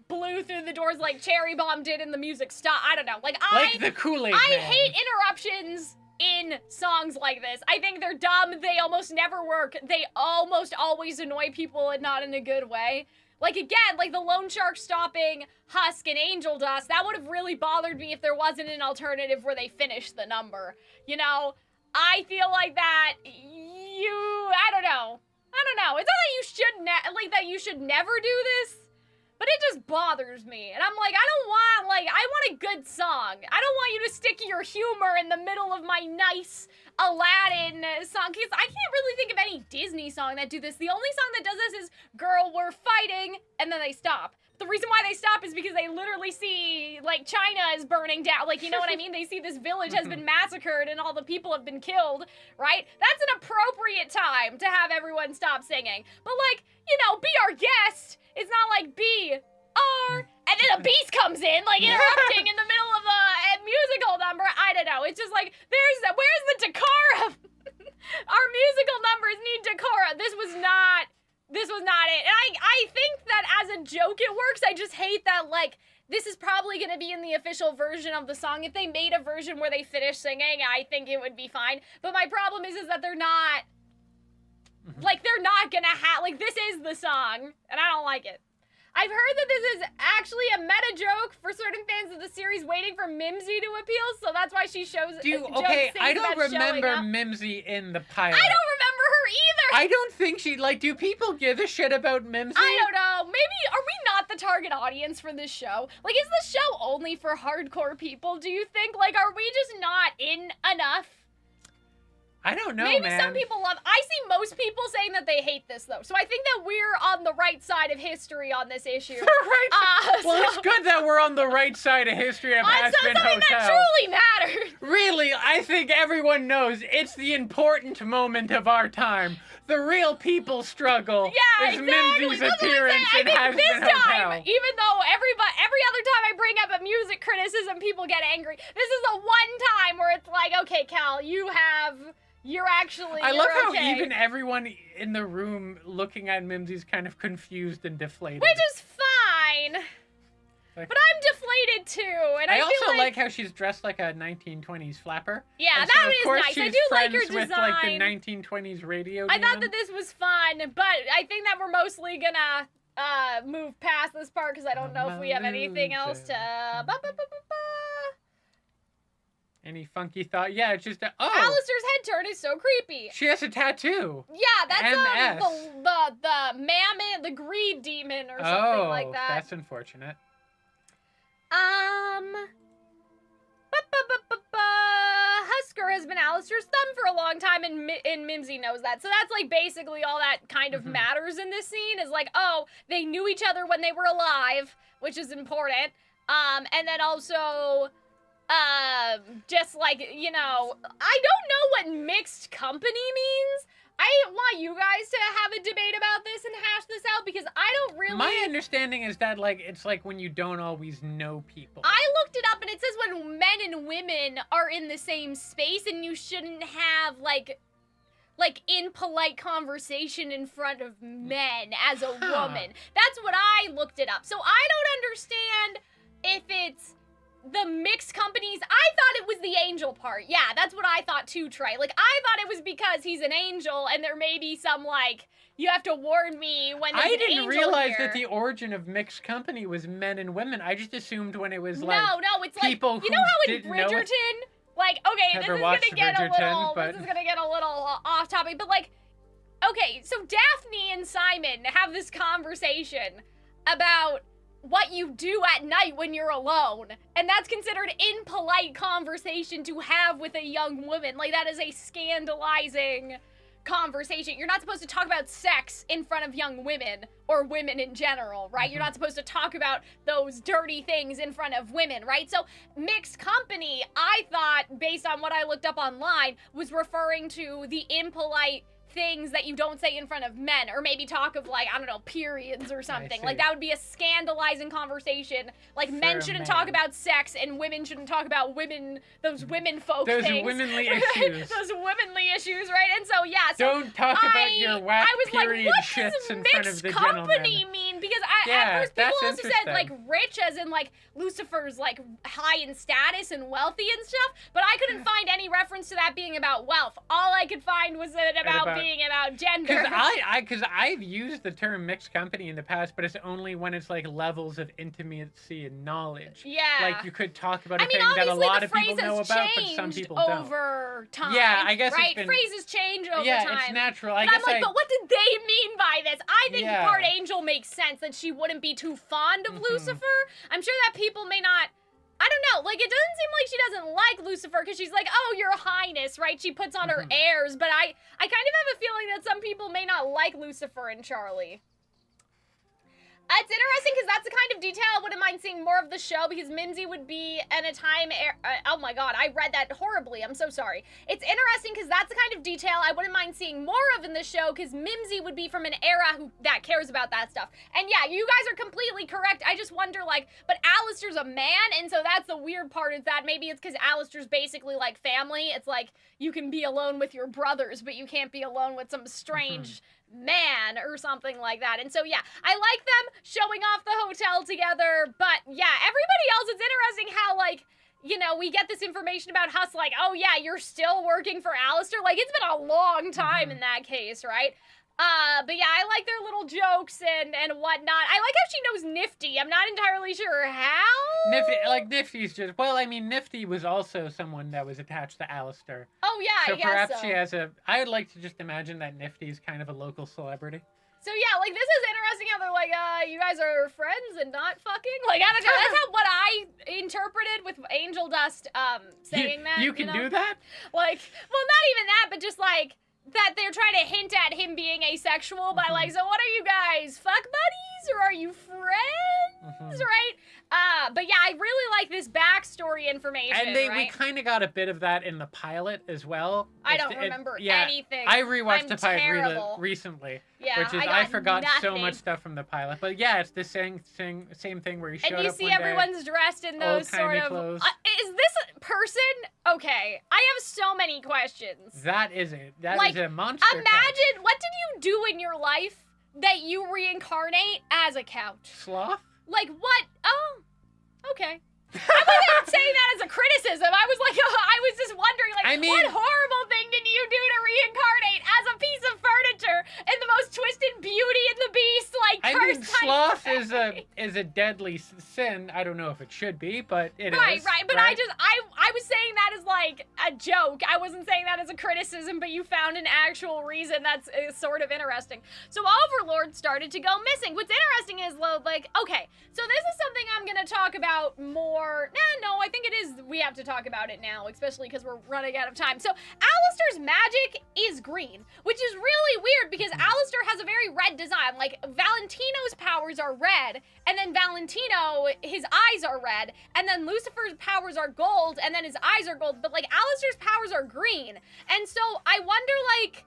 blew through the doors like Cherry Bomb did and the music stopped. I don't know. Like the Kool-Aid Man. I hate interruptions in songs like this. I think they're dumb. They almost never work. They almost always annoy people and not in a good way. Like, again, like the loan shark stopping Husk and Angel Dust, that would have really bothered me if there wasn't an alternative where they finished the number. You know, I feel like that I don't know. It's not that you should never do this, but it just bothers me. And I'm like, I want a good song. I don't want you to stick your humor in the middle of my nice Aladdin song, because I can't really think of any Disney song that do this. The only song that does this is Girl, We're Fighting, and then they stop. The reason why they stop is because they literally see, like, China is burning down. Like, you know what I mean? They see this village has been massacred and all the people have been killed, right? That's an appropriate time to have everyone stop singing. But, like, you know, be our guest. It's not like be our... And then a beast comes in, like, interrupting in the middle of a musical number. I don't know. It's just like, where's the decorum? Our musical numbers need decorum. This was not it. And I think that as a joke it works. I just hate that, like, this is probably going to be in the official version of the song. If they made a version where they finish singing, I think it would be fine. But my problem is that they're not, like, they're not going to have, like, this is the song, and I don't like it. I've heard that this is actually a meta joke for certain fans of the series waiting for Mimsy to appeal, so that's why she shows. Okay, I don't remember Mimsy in the pilot. I don't remember her either. I don't think she, like, do people give a shit about Mimsy? I don't know. Maybe, are we not the target audience for this show? Like, is this show only for hardcore people, do you think? Like, are we just not in enough? I don't know, Maybe some people love... I see most people saying that they hate this, though. So I think that we're on the right side of history on this issue. Well, it's good that we're on the right side of history of Hazbin Hotel. That truly matters. Really, I think everyone knows it's the important moment of our time. The real people struggle is Mimsy's appearance in Hazbin Hotel. Even though every other time I bring up a music criticism, people get angry. This is the one time where it's like, okay, Cal, you're love how even everyone in the room looking at Mimsy's kind of confused and deflated. Which is fine. But I'm deflated too, and I also feel like how she's dressed like a 1920s flapper. Yeah, and that so, is nice. She's I do like her friends design. with like the 1920s radio. I thought that this was fun, but I think that we're mostly gonna move past this part because I don't know if we have anything else to. Any funky thought? Yeah, it's just Alastor's head turn is so creepy. She has a tattoo. Yeah, that's the mammoth, the greed demon or something like that. Oh, that's unfortunate. Husker has been Alastor's thumb for a long time, and Mimsy knows that. So that's like basically all that kind of matters in this scene is like, oh, they knew each other when they were alive, which is important. And then also, just like, you know, I don't know what mixed company means. I want you guys to have a debate about this and hash this out because I don't really... My understanding is that, like, it's like when you don't always know people. I looked it up and it says when men and women are in the same space and you shouldn't have, like impolite conversation in front of men as a woman. That's what I looked it up. So I don't understand if it's... the mixed companies, I thought it was the angel part. Yeah, that's what I thought too, Trey. Like, I thought it was because he's an angel and there may be some, like, you have to warn me when there's an angel I didn't realize here. that the origin of mixed company was men and women. I just assumed when it was, like, no, it's like, people you know how in Bridgerton, like, okay, this is gonna get a little off topic, but, like, okay, so Daphne and Simon have this conversation about what you do at night when you're alone. And that's considered impolite conversation to have with a young woman. Like, that is a scandalizing conversation. You're not supposed to talk about sex in front of young women or women in general, right? You're not supposed to talk about those dirty things in front of women, right? So mixed company, I thought, based on what I looked up online, was referring to the impolite things that you don't say in front of men, or maybe talk of, like, I don't know, periods or something. Like, that would be a scandalizing conversation. Like, men shouldn't talk about sex, and women shouldn't talk about women, those women folk things. Those womanly issues. Those womanly issues, right? And so, yeah, so don't talk about your whack period shits in front of the gentleman. I was like, what does mixed company mean? Because at first people also said, like, rich as in, like, Lucifer's, like, high in status and wealthy and stuff, but I couldn't find any reference to that being about wealth. All I could find was it about being about gender. Because I've used the term mixed company in the past, but it's only when it's, like, levels of intimacy and knowledge. Yeah. Like, you could talk about a thing that a lot of people know about, but some people don't. Over time. Yeah, I guess right? It's been... Phrases change over time. Yeah, it's natural. I'm like, but what did they mean by this? I think part Angel makes sense that she wouldn't be too fond of Lucifer. I'm sure that people may not... I don't know, like, it doesn't seem like she doesn't like Lucifer, because she's like, oh, your highness, right? She puts on her airs, but I kind of have a feeling that some people may not like Lucifer and Charlie. It's interesting because that's the kind of detail I wouldn't mind seeing more of the show, because Mimsy would be in a time... oh my god, I read that horribly. I'm so sorry. It's interesting because that's the kind of detail I wouldn't mind seeing more of in the show, because Mimsy would be from an era that cares about that stuff. And yeah, you guys are completely correct. I just wonder, like, but Alastor's a man, and so that's the weird part, is that maybe it's because Alastor's basically like family. It's like, you can be alone with your brothers, but you can't be alone with some strange... man or something like that. And so yeah, I like them showing off the hotel together, but yeah, everybody else, it's interesting how, like, you know, we get this information about Huss, like, oh yeah, you're still working for Alastor. Like, it's been a long time in that case, right? But yeah, I like their little jokes and whatnot. I like how she knows Nifty. I'm not entirely sure how. Nifty's just... Well, I mean, Nifty was also someone that was attached to Alastor. Oh, yeah, I guess perhaps she has a... I would like to just imagine that Nifty's kind of a local celebrity. So yeah, like, this is interesting how they're like, you guys are friends and not fucking? Like, I don't know, that's how what I interpreted with Angel Dust, saying that. You can do that? Like, well, not even that, but just, like, that they're trying to hint at him being asexual by like, so what are you guys, fuck buddies, or are you friends, right? But yeah, I really like this backstory information, and we kind of got a bit of that in the pilot as well. I don't remember anything. I rewatched the pilot recently, which is I forgot so much stuff from the pilot. But yeah, it's the same thing where he showed up and you see everyone's dressed in those sort of clothes. Is this person okay? I have so many questions. That is it. That is a monster. Imagine what did you do in your life that you reincarnate as a couch? Sloth? Like what? Oh, okay. I wasn't saying that as a criticism. I was like, I was just wondering, like, what horrible thing did you do to reincarnate as a piece of furniture in the most twisted Beauty and the Beast, like, sloth is a deadly sin. I don't know if it should be, but it is. Right. But I was saying that as, like, a joke. I wasn't saying that as a criticism, but you found an actual reason that's sort of interesting. So Overlord started to go missing. What's interesting is, like, okay, so this is something I'm going to talk about more. No, I think it is. We have to talk about it now, especially because we're running out of time. So Alastor's magic is green, which is really weird because Alastor has a very red design. Like, Valentino's powers are red, and then Valentino, his eyes are red, and then Lucifer's powers are gold, and then his eyes are gold, but, like, Alastor's powers are green. And so I wonder, like,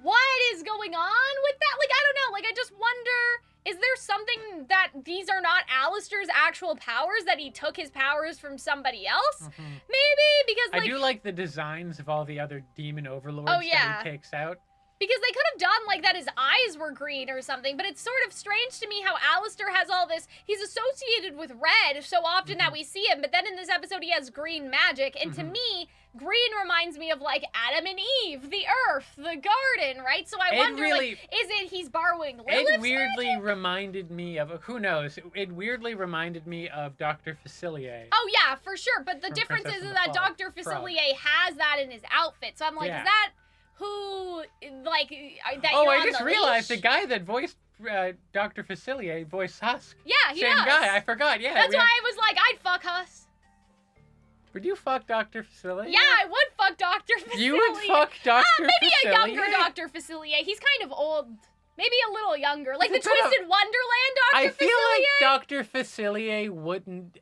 what is going on with that? Like, I don't know. Like, I just wonder... Is there something that these are not Alastor's actual powers, that he took his powers from somebody else? Maybe, because, like... I do like the designs of all the other demon overlords that he takes out. Because they could have done, like, that his eyes were green or something, but it's sort of strange to me how Alastor has all this... He's associated with red so often that we see him, but then in this episode he has green magic, and to me, green reminds me of, like, Adam and Eve, the earth, the garden, right? So I wonder, like, is it he's borrowing Lilith's It weirdly reminded me of... Who knows? It weirdly reminded me of Dr. Facilier. Oh, yeah, for sure, but the difference is that Dr. Facilier has that in his outfit, so I'm like, is that... Who, like, that I just realized the guy that voiced Dr. Facilier voiced Husk. Yeah, he Same does. guy, I forgot, yeah. That's why I was like, I'd fuck Husk. Would you fuck Dr. Facilier? Yeah, I would fuck Dr. Facilier. You would fuck Dr. Facilier? Maybe a younger Dr. Facilier. He's kind of old. Maybe a little younger. Like the Twisted Wonderland Dr. Facilier. I feel like Dr. Facilier wouldn't...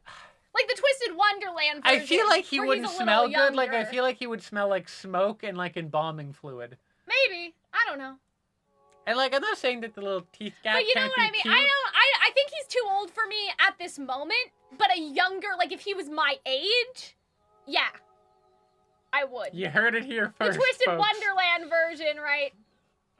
Like the Twisted Wonderland version. I feel like he wouldn't smell good. Like, I feel like he would smell like smoke and, like, embalming fluid. Maybe. I don't know. And, like, I'm not saying that the little teeth gap But you know can't what I be mean? cute. I think he's too old for me at this moment, but a younger, like, if he was my age, yeah. I would. You heard it here first, The Twisted folks. Wonderland version, right?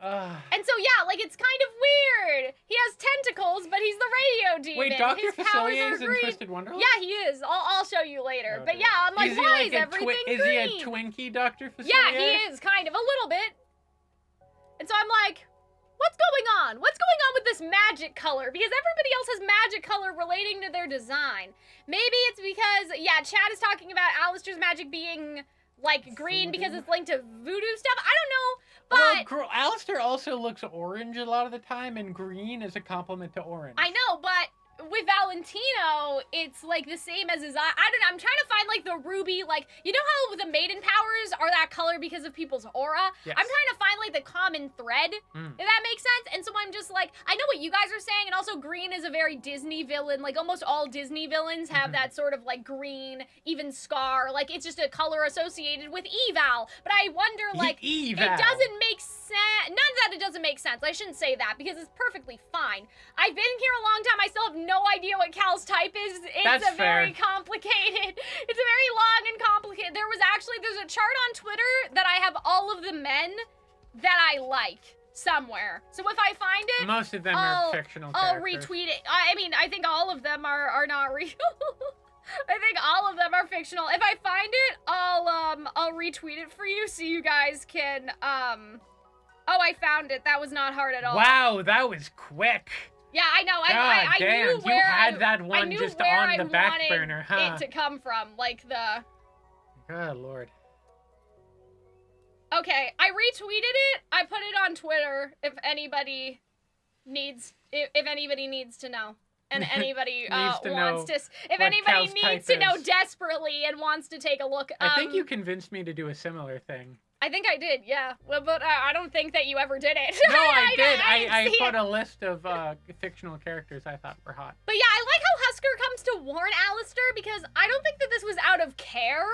And so, yeah, like, it's kind of weird. He has tentacles, but he's the radio demon. Wait, Dr. His powers Facilier are is in green. Twisted Wonderland? Yeah, he is. I'll show you later. Oh, but dear. yeah, I'm like, why is everything green? Is he a Twinkie, Dr. Facilier? Yeah, he is, kind of, a little bit. And so I'm like, what's going on? What's going on with this magic color? Because everybody else has magic color relating to their design. Maybe it's because, yeah, Chad is talking about Alastor's magic being, like, green because it's linked to voodoo stuff. I don't know, but... Well, Alastor also looks orange a lot of the time, and green is a compliment to orange. I know, but with Valentino, it's like the same as his eye. I don't know, I'm trying to find like the ruby, like, you know how the maiden powers are that color because of people's aura? Yes. I'm trying to find like the common thread, if that makes sense. And so I'm just like, I know what you guys are saying, and also green is a very Disney villain. Like almost all Disney villains have that sort of like green, even Scar, like it's just a color associated with eval. But I wonder, like, it doesn't make sense. None of that, it doesn't make sense. I shouldn't say that because it's perfectly fine. I've been here a long time. I still have no idea what Cal's type is. It's very complicated. It's a very long and complicated. There's a chart on Twitter that I have all of the men that I like somewhere. So if I find it, most of them are fictional characters. I'll retweet it. I mean, I think all of them are not real. I think all of them are fictional. If I find it, I'll retweet it for you so you guys can oh, I found it. That was not hard at all. Wow, that was quick. Yeah, I know. God I damn, knew where you had that one just on the back burner, huh? It to come from, like the... Good lord. Okay, I retweeted it. I put it on Twitter if anybody needs to know. And anybody if anybody needs to know desperately and wants to take a look. I think you convinced me to do a similar thing. I think I did, yeah. Well, but I don't think that you ever did it. No, I did. I put a list of fictional characters I thought were hot. But yeah, I like how Husker comes to warn Alastor because I don't think that this was out of care.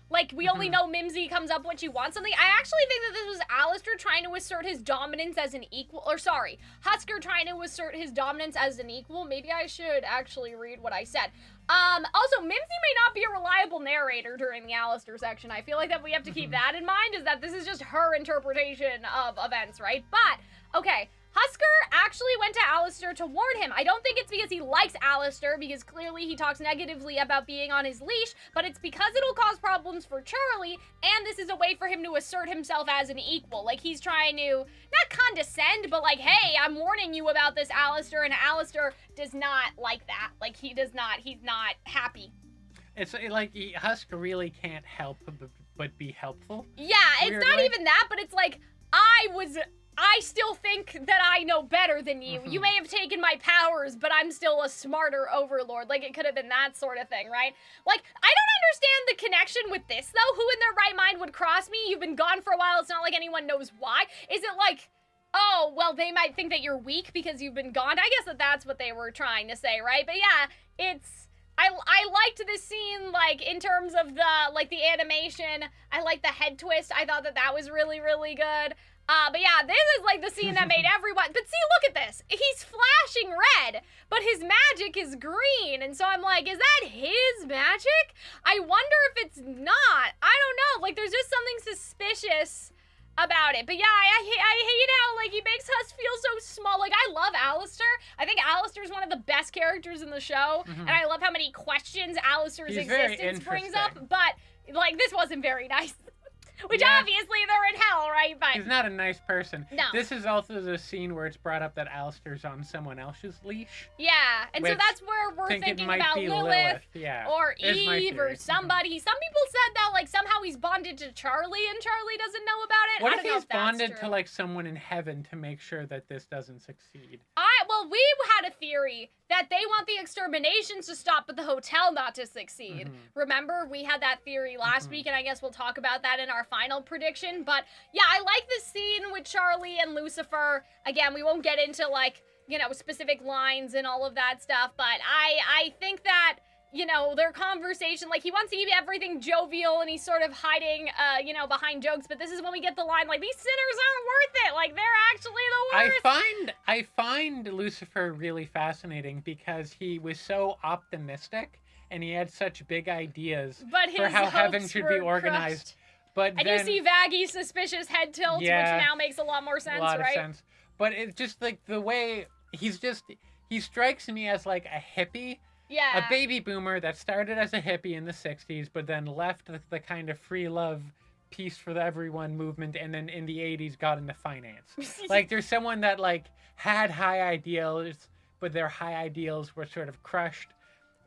Like, we only know Mimsy comes up when she wants something. I actually think that this was Alastor trying to assert his dominance as an equal. Or, sorry, Husker trying to assert his dominance as an equal. Maybe I should actually read what I said. Also, Mimsy may not be a reliable narrator during the Alastor section. I feel like that we have to keep that in mind, is that this is just her interpretation of events, right? But, okay. Husker actually went to Alastor to warn him. I don't think it's because he likes Alastor, because clearly he talks negatively about being on his leash, but it's because it'll cause problems for Charlie, and this is a way for him to assert himself as an equal. Like, he's trying to, not condescend, but like, hey, I'm warning you about this, Alastor, and Alastor does not like that. Like, he's not happy. It's like, Husker really can't help but be helpful. Yeah, it's not even that, but it's like, I still think that I know better than you. You may have taken my powers, but I'm still a smarter overlord. Like, it could have been that sort of thing, right? Like, I don't understand the connection with this, though. Who in their right mind would cross me? You've been gone for a while. It's not like anyone knows why. Is it like, oh, well, they might think that you're weak because you've been gone? I guess that's what they were trying to say, right? But yeah, it's... I liked this scene, like, in terms of the animation. I liked the head twist. I thought that was really, really good. But yeah, this is like the scene that made everyone, but see, look at this. He's flashing red, but his magic is green. And so I'm like, is that his magic? I wonder if it's not. I don't know. Like, there's just something suspicious about it. But yeah, I hate how, like, he makes us feel so small. Like, I love Alastor. I think Alastor is one of the best characters in the show. And I love how many questions Alastor's existence brings up. But, like, this wasn't very nice. Which obviously they're in hell, right? But he's not a nice person. No. This is also the scene where it's brought up that Alastor's on someone else's leash. Yeah, and so that's where we're thinking about Lilith or Eve or somebody. Some people said that, like, somehow he's bonded to Charlie and Charlie doesn't know about it. What if he's bonded to, like, someone in heaven to make sure that this doesn't succeed? Well, we had a theory that they want the exterminations to stop, but the hotel not to succeed. Remember, we had that theory last week, and I guess we'll talk about that in our final prediction. But yeah, I like this scene with Charlie and Lucifer. Again, we won't get into, like, you know, specific lines and all of that stuff, but I think that, you know, their conversation, like, he wants to keep everything jovial and he's sort of hiding, you know, behind jokes, but this is when we get the line, like, these sinners aren't worth it. Like, they're actually the worst. I find Lucifer really fascinating because he was so optimistic and he had such big ideas for how heaven should be organized. Crushed. But and then, you see Vaggie's suspicious head tilt, which now makes a lot more sense, a lot right? of sense. But it's just like the way he strikes me as like a hippie. Yeah. A baby boomer that started as a hippie in the 60s, but then left the kind of free love, peace for everyone movement, and then in the 80s got into finance. Like, there's someone that, like, had high ideals, but their high ideals were sort of crushed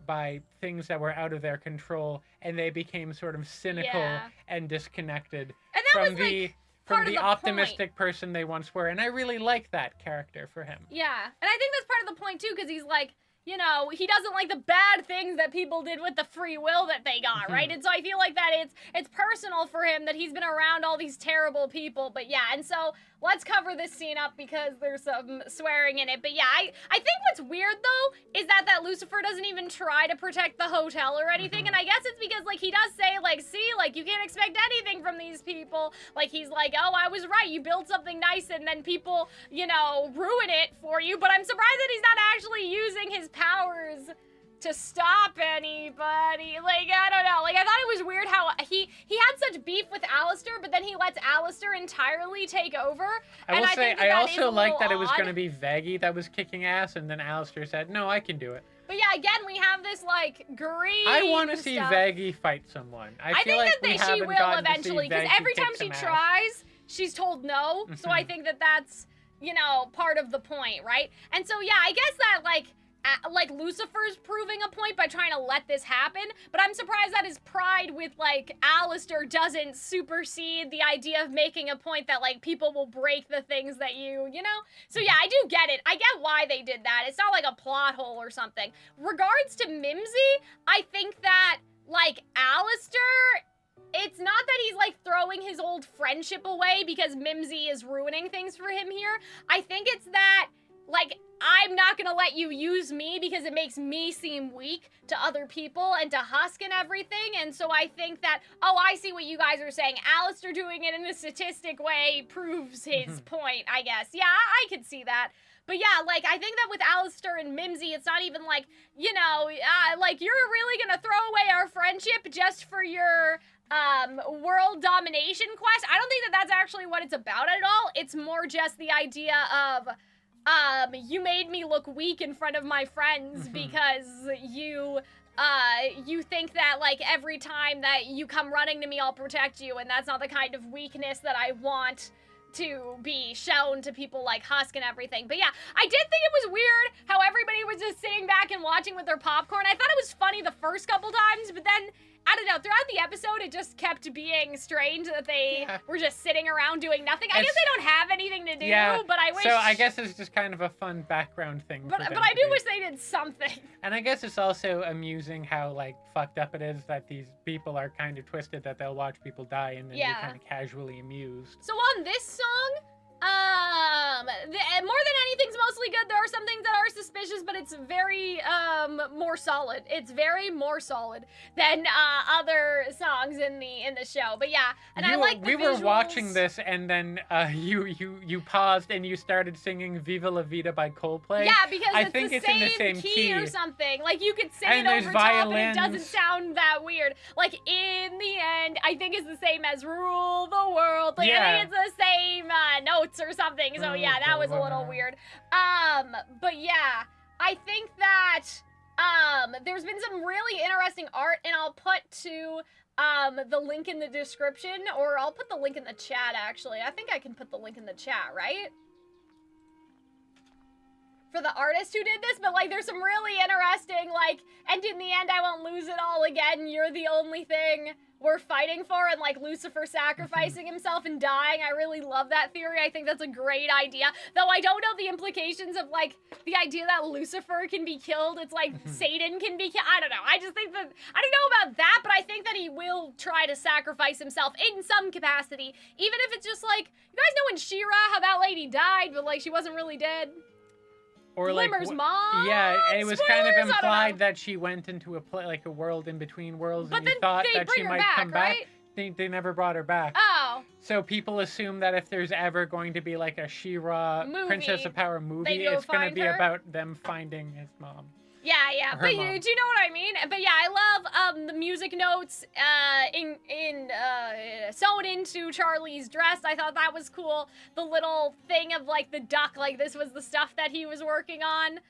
by things that were out of their control, and they became sort of cynical and disconnected from the optimistic person they once were. And I really like that character for him. Yeah. And I think that's part of the point, too, because he's like, you know, he doesn't like the bad things that people did with the free will that they got, right? And so I feel like that it's personal for him that he's been around all these terrible people. But yeah, and so let's cover this scene up because there's some swearing in it. But yeah, I think what's weird, though, is that Lucifer doesn't even try to protect the hotel or anything. And I guess it's because, like, he does say, like, see, like, you can't expect anything from these people. Like, he's like, oh, I was right. You built something nice and then people, you know, ruin it for you. But I'm surprised that he's not actually using his powers to stop anybody. Like, I don't know. Like, I thought it was weird how he had such beef with Alastor, but then he lets Alastor entirely take over. I will say, I also like that it was going to be Vaggie that was kicking ass, and then Alastor said, no, I can do it. But yeah, again, we have this, like, greed I want to see Vaggie fight someone. I feel think like that she will eventually, because every time she tries, she's told no. So I think that that's, you know, part of the point, right? And so, yeah, I guess that, like Lucifer's proving a point by trying to let this happen, but I'm surprised that his pride with, like, Alastor doesn't supersede the idea of making a point that, like, people will break the things that you know? So yeah, I do get it. I get why they did that. It's not like a plot hole or something. Regards to Mimsy, I think that, like, Alastor, it's not that he's, like, throwing his old friendship away because Mimsy is ruining things for him here. I think it's that, like, I'm not gonna let you use me because it makes me seem weak to other people and to Husk and everything. And so I think that, oh, I see what you guys are saying. Alastor doing it in a statistic way proves his point, I guess. Yeah, I could see that. But yeah, like, I think that with Alastor and Mimsy, it's not even like, you know, like, you're really gonna throw away our friendship just for your world domination quest. I don't think that that's actually what it's about at all. It's more just the idea of, you made me look weak in front of my friends because you think that, like, every time that you come running to me, I'll protect you, and that's not the kind of weakness that I want to be shown to people like Husk and everything. But yeah, I did think it was weird how everybody was just sitting back and watching with their popcorn. I thought it was funny the first couple times, but then, I don't know, throughout the episode, it just kept being strange that they were just sitting around doing nothing. I guess they don't have anything to do, but I wish... So I guess it's just kind of a fun background thing But I do wish they did something. And I guess it's also amusing how, like, fucked up it is that these people are kind of twisted, that they'll watch people die and then be kind of casually amused. So on this song, more than anything's mostly good. There are some things that are suspicious, but it's very, more solid. It's very more solid than, other songs in the show. But yeah, and I like the We were watching this, and then, you paused and you started singing Viva La Vida by Coldplay. Yeah, because I think it's in the same key or something. Like, you could sing and it over top and it violins. doesn't sound that weird. Like, in the end, I think it's the same as Rule the World. Like, I think it's the same, notes or something. So yeah, that was a little weird. But yeah, I think that, there's been some really interesting art, and I'll put the link in the description, or I'll put the link in the chat, actually. I think I can put the link in the chat, right? For the artist who did this, but, like, there's some really interesting, like, and in the end, I won't lose it all again. You're the only thing we're fighting for, and, like, Lucifer sacrificing himself and dying. I really love that theory. I think that's a great idea. Though I don't know the implications of, like, the idea that Lucifer can be killed. It's like Satan can be killed. I don't know. I just think that, I don't know about that, but I think that he will try to sacrifice himself in some capacity. Even if it's just, like, you guys know in She-Ra how that lady died, but, like, she wasn't really dead? Or Glimmer's mom? Yeah, it was kind of Spoilers? implied that she went into a world in between worlds, But and you then thought they that bring she her might back, come back. right? They never brought her back. Oh. So people assume that if there's ever going to be, like, a She-Ra Movie, Princess of Power movie, they go it's going to find be her? about them finding his mom. Yeah. But do you know what I mean? But yeah, I love the music notes sewn into Charlie's dress. I thought that was cool. The little thing of like the duck, like this was the stuff that he was working on.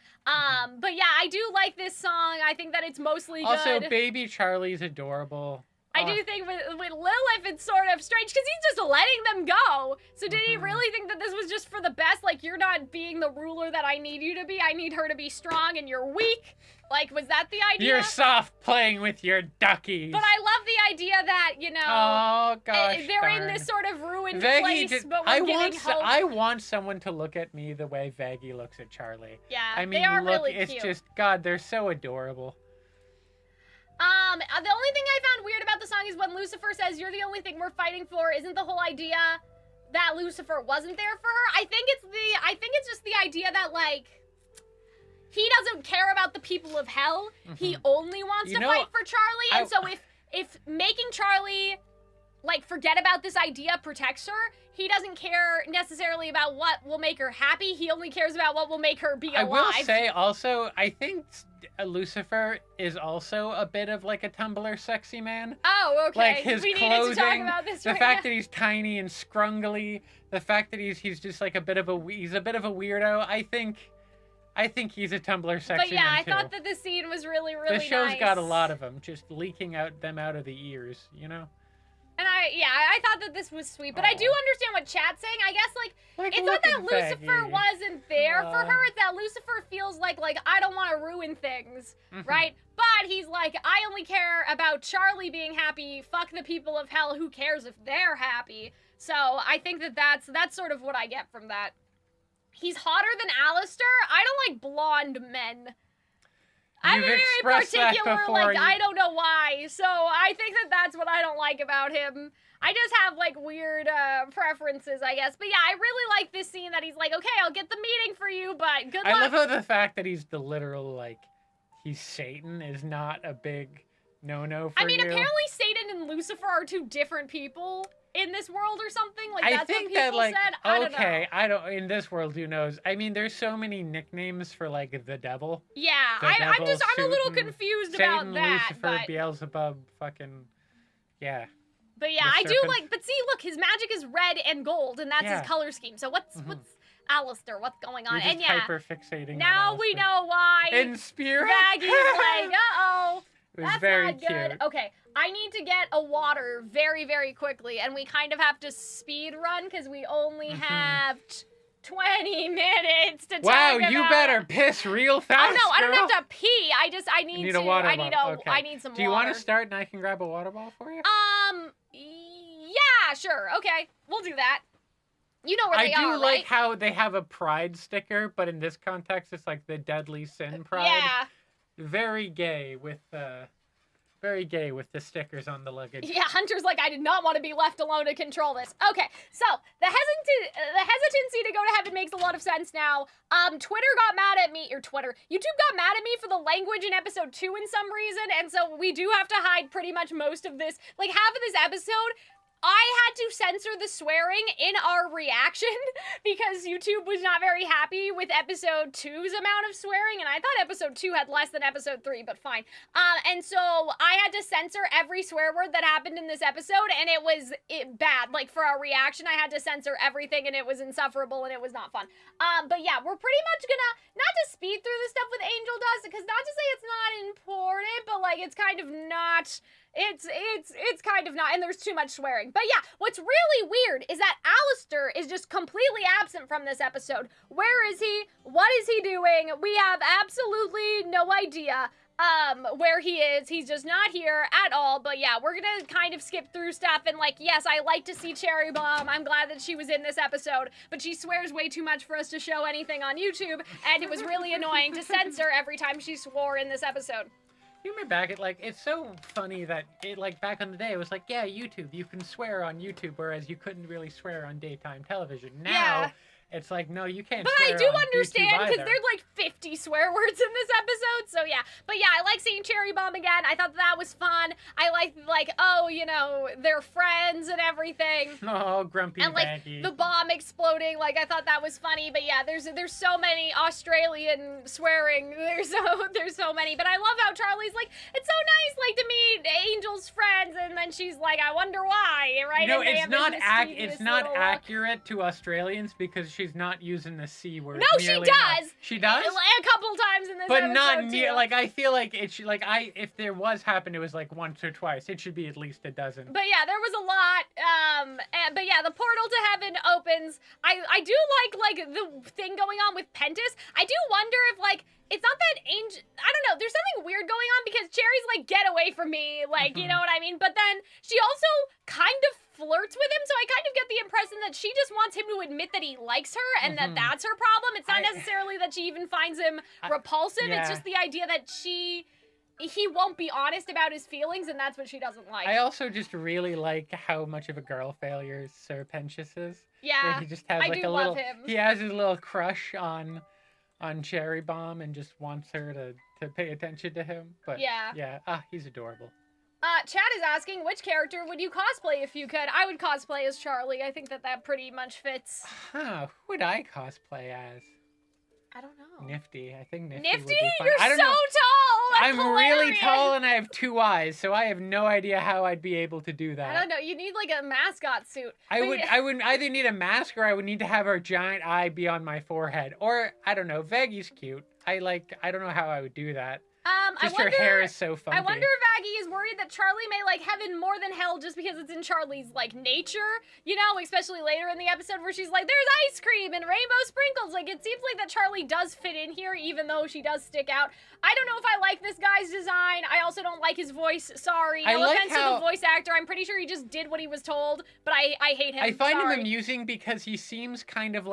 But yeah, I do like this song. I think that it's mostly good. Also, baby Charlie's adorable. I do think with Lilith, it's sort of strange because he's just letting them go. So did he really think that this was just for the best? Like, you're not being the ruler that I need you to be. I need her to be strong and you're weak. Like, was that the idea? You're soft playing with your duckies. But I love the idea that, you know, oh, gosh, they're in this sort of ruined Vaggie place, but we're giving hope. I want someone to look at me the way Vaggie looks at Charlie. Yeah, I mean, they are look, really it's cute. just, God, they're so adorable. The only thing I found weird about the song is when Lucifer says, "You're the only thing we're fighting for." Isn't the whole idea that Lucifer wasn't there for her? I think it's just the idea that, like, he doesn't care about the people of hell. He only wants to fight for Charlie. And so if making Charlie, like, forget about this idea protects her, he doesn't care necessarily about what will make her happy. He only cares about what will make her be alive. I will say also, I think Lucifer is also a bit of like a Tumblr sexy man. Oh, okay. Like his we clothing, needed to talk about this the fact that he's tiny and scrungly, the fact that he's just like a bit of a weirdo. I think he's a Tumblr sexy man But yeah, too. I thought that the scene was really, really nice. The show's got a lot of them, just leaking them out of the ears, you know? And I thought that this was sweet, but I do understand what chat's saying. I guess, like it's not that Lucifer wasn't there for her, it's that Lucifer feels like I don't want to ruin things, right? But he's like, I only care about Charlie being happy, fuck the people of hell, who cares if they're happy? So I think that that's sort of what I get from that. He's hotter than Alastor? I don't like blonde men. I'm very particular, like, I don't know why. So I think that that's what I don't like about him. I just have, like, weird preferences, I guess. But yeah, I really like this scene that he's like, okay, I'll get the meeting for you, but good luck. I love how the fact that he's the literal, like, he's Satan is not a big no-no for you. I mean, apparently Satan and Lucifer are two different people in this world or something. Like, that's what people said. I don't know. In this world, who knows? I mean, there's so many nicknames for, like, the devil. Yeah, I'm a little confused about that. Lucifer, but Beelzebub, fucking, yeah. But yeah, I do like, but see, look, his magic is red and gold, and that's his color scheme. So what's Alastor? What's going on? You're just hyper-fixating now on we know why. In spirit? Vaggie's like, uh-oh. It was very not good. cute. Okay, I need to get a water very, very quickly, and we kind of have to speed run because we only have 20 minutes to talk about. Wow, you better piss real fast. Oh no, I don't girl. have to pee. I need a water I bottle. need some water. Do you want to start and I can grab a water bottle for you? Yeah, sure. Okay, we'll do that. You know where they are, right? I do like how they have a pride sticker, but in this context, it's like the deadly sin pride. Yeah. Very gay with the stickers on the luggage. Yeah, Hunter's like, I did not want to be left alone to control this. Okay, so the hesitancy to go to heaven makes a lot of sense now. YouTube got mad at me for the language in episode 2 in some reason, and so we do have to hide pretty much most of this. Like, half of this episode, I had to censor the swearing in our reaction because YouTube was not very happy with episode 2's amount of swearing, and I thought episode 2 had less than episode 3, but fine. And so I had to censor every swear word that happened in this episode, and it was bad. Like, for our reaction, I had to censor everything, and it was insufferable, and it was not fun. But yeah, we're pretty much gonna, not to speed through the stuff with Angel Dust, because not to say it's not important, but, like, it's kind of not... It's kind of not, and there's too much swearing. But yeah, what's really weird is that Alastor is just completely absent from this episode. Where is he? What is he doing? We have absolutely no idea where he is. He's just not here at all. But yeah, we're gonna kind of skip through stuff, and like, yes, I like to see Cherry Bomb. I'm glad that she was in this episode, but she swears way too much for us to show anything on YouTube, and it was really annoying to censor every time she swore in this episode. You remember back at, like, it's so funny that, it, like, back in the day, it was like, yeah, YouTube, you can swear on YouTube, whereas you couldn't really swear on daytime television. Now, It's like, no, you can't. But swear I do on understand YouTube because either. there's like 50 swear words in this episode, so yeah. But yeah, I like seeing Cherry Bomb again. I thought that was fun. I like, oh, you know, they're friends and everything. Oh, grumpy and like Vaggie. the bomb exploding. Like I thought that was funny. But yeah, there's so many Australian swearing. There's so many. But I love how Charlie's like, it's so nice like to meet Angel's friends, and then she's like, I wonder why, right? You know, and it's not little, accurate to Australians because she's not using the C word. No, she does. Enough. She does? A couple times in this but episode, not near. too. Like, I feel like it should, like, if there was happened, it was like once or twice. It should be at least a dozen. But yeah, there was a lot. But yeah, the portal to heaven opens. I do like the thing going on with Pentis. I do wonder if like it's not that Angel. I don't know. There's something weird going on because Cherry's like, get away from me, like you know what I mean. But then she also kind of flirts with him, so I kind of get the impression that she just wants him to admit that he likes her and that that's her problem. It's not necessarily that she even finds him repulsive. Yeah. It's just the idea that he won't be honest about his feelings, and that's what she doesn't like. I also just really like how much of a girl failure Sir Pentious is. Yeah, where he just has I like do a love little. him. He has his little crush on Cherry Bomb and just wants her to pay attention to him. But yeah, he's adorable. Chad is asking, which character would you cosplay if you could? I would cosplay as Charlie. I think that pretty much fits. Huh, who would I cosplay as? I don't know. Nifty. I think Nifty Nifty? would be fun. You're I don't so know. tall! That's I'm hilarious. really tall and I have 2 eyes, so I have no idea how I'd be able to do that. I don't know. You need like a mascot suit. I would either need a mask or I would need to have a giant eye be on my forehead. Or, I don't know, Vaggie's cute. I don't know how I would do that. Just her hair is so funky. I wonder if Vaggie is worried that Charlie may like heaven more than hell just because it's in Charlie's like nature, you know, especially later in the episode where she's like, there's ice cream and rainbow sprinkles. Like it seems like that Charlie does fit in here even though she does stick out. I don't know if I like this guy's design. I also don't like his voice. Sorry. No offense to the voice actor. I'm pretty sure he just did what he was told, but I hate him. I find him amusing because he seems kind of,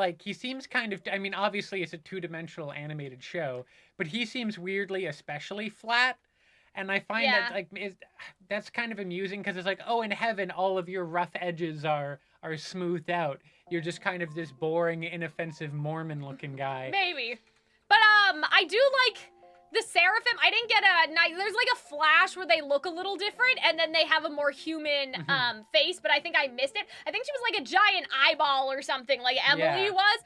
I mean, obviously it's a 2-dimensional animated show, but he seems weirdly especially flat. And I find that like that's kind of amusing because it's like, oh, in heaven, all of your rough edges are smoothed out. You're just kind of this boring, inoffensive Mormon-looking guy. Maybe, but I do like the Seraphim. I didn't get there's like a flash where they look a little different and then they have a more human face, but I think I missed it. I think she was like a giant eyeball or something like Emily was,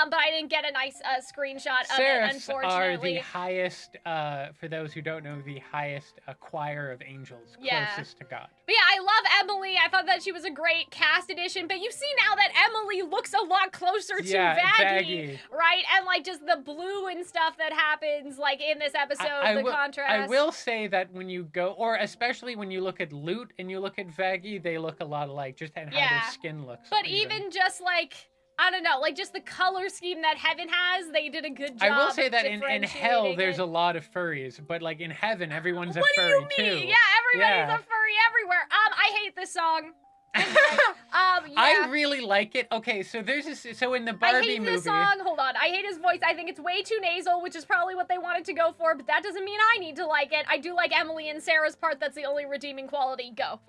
but I didn't get a nice screenshot of it, unfortunately. Are the highest, for those who don't know, the highest choir of angels, closest to God. But yeah, I love Emily. I thought that she was a great cast addition, but you see now that Emily looks a lot closer to Vaggie, right? And like just the blue and stuff that happens like in this episode, contrast. I will say that when you go, or especially when you look at Loot and you look at Vaggie, they look a lot alike, just in how their skin looks. But even just like, I don't know, like just the color scheme that Heaven has, they did a good job. I will say that in Hell, there's a lot of furries, but like in Heaven, everyone's a furry too. What do you mean? Yeah, everybody's a furry everywhere. I hate this song. I really like it. Okay, so there's this. So in the Barbie movie, I hate this song. Hold on, I hate his voice. I think it's way too nasal, which is probably what they wanted to go for. But that doesn't mean I need to like it. I do like Emily and Sarah's part. That's the only redeeming quality. Go.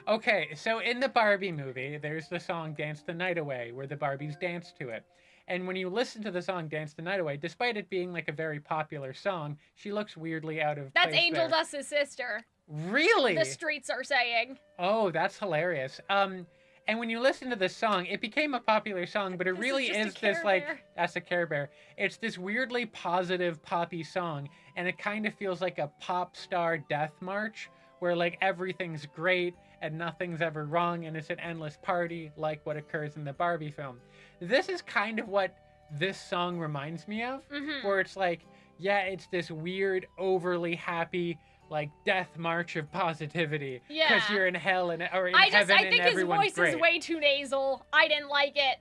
Okay, so in the Barbie movie, there's the song "Dance the Night Away," where the Barbies dance to it. And when you listen to the song "Dance the Night Away," despite it being like a very popular song, she looks weirdly out of place. That's Angel Dust's sister. Really? The streets are saying. Oh, that's hilarious. And when you listen to this song, it became a popular song, but it really is this like, that's a Care Bear. It's this weirdly positive poppy song, and it kind of feels like a pop star death march, where like everything's great and nothing's ever wrong, and it's an endless party like what occurs in the Barbie film. This is kind of what this song reminds me of, where it's like, yeah, it's this weird, overly happy, like death march of positivity. Yeah. Because you're in hell and or in heaven and everyone's great. I think his voice is way too nasal. I didn't like it.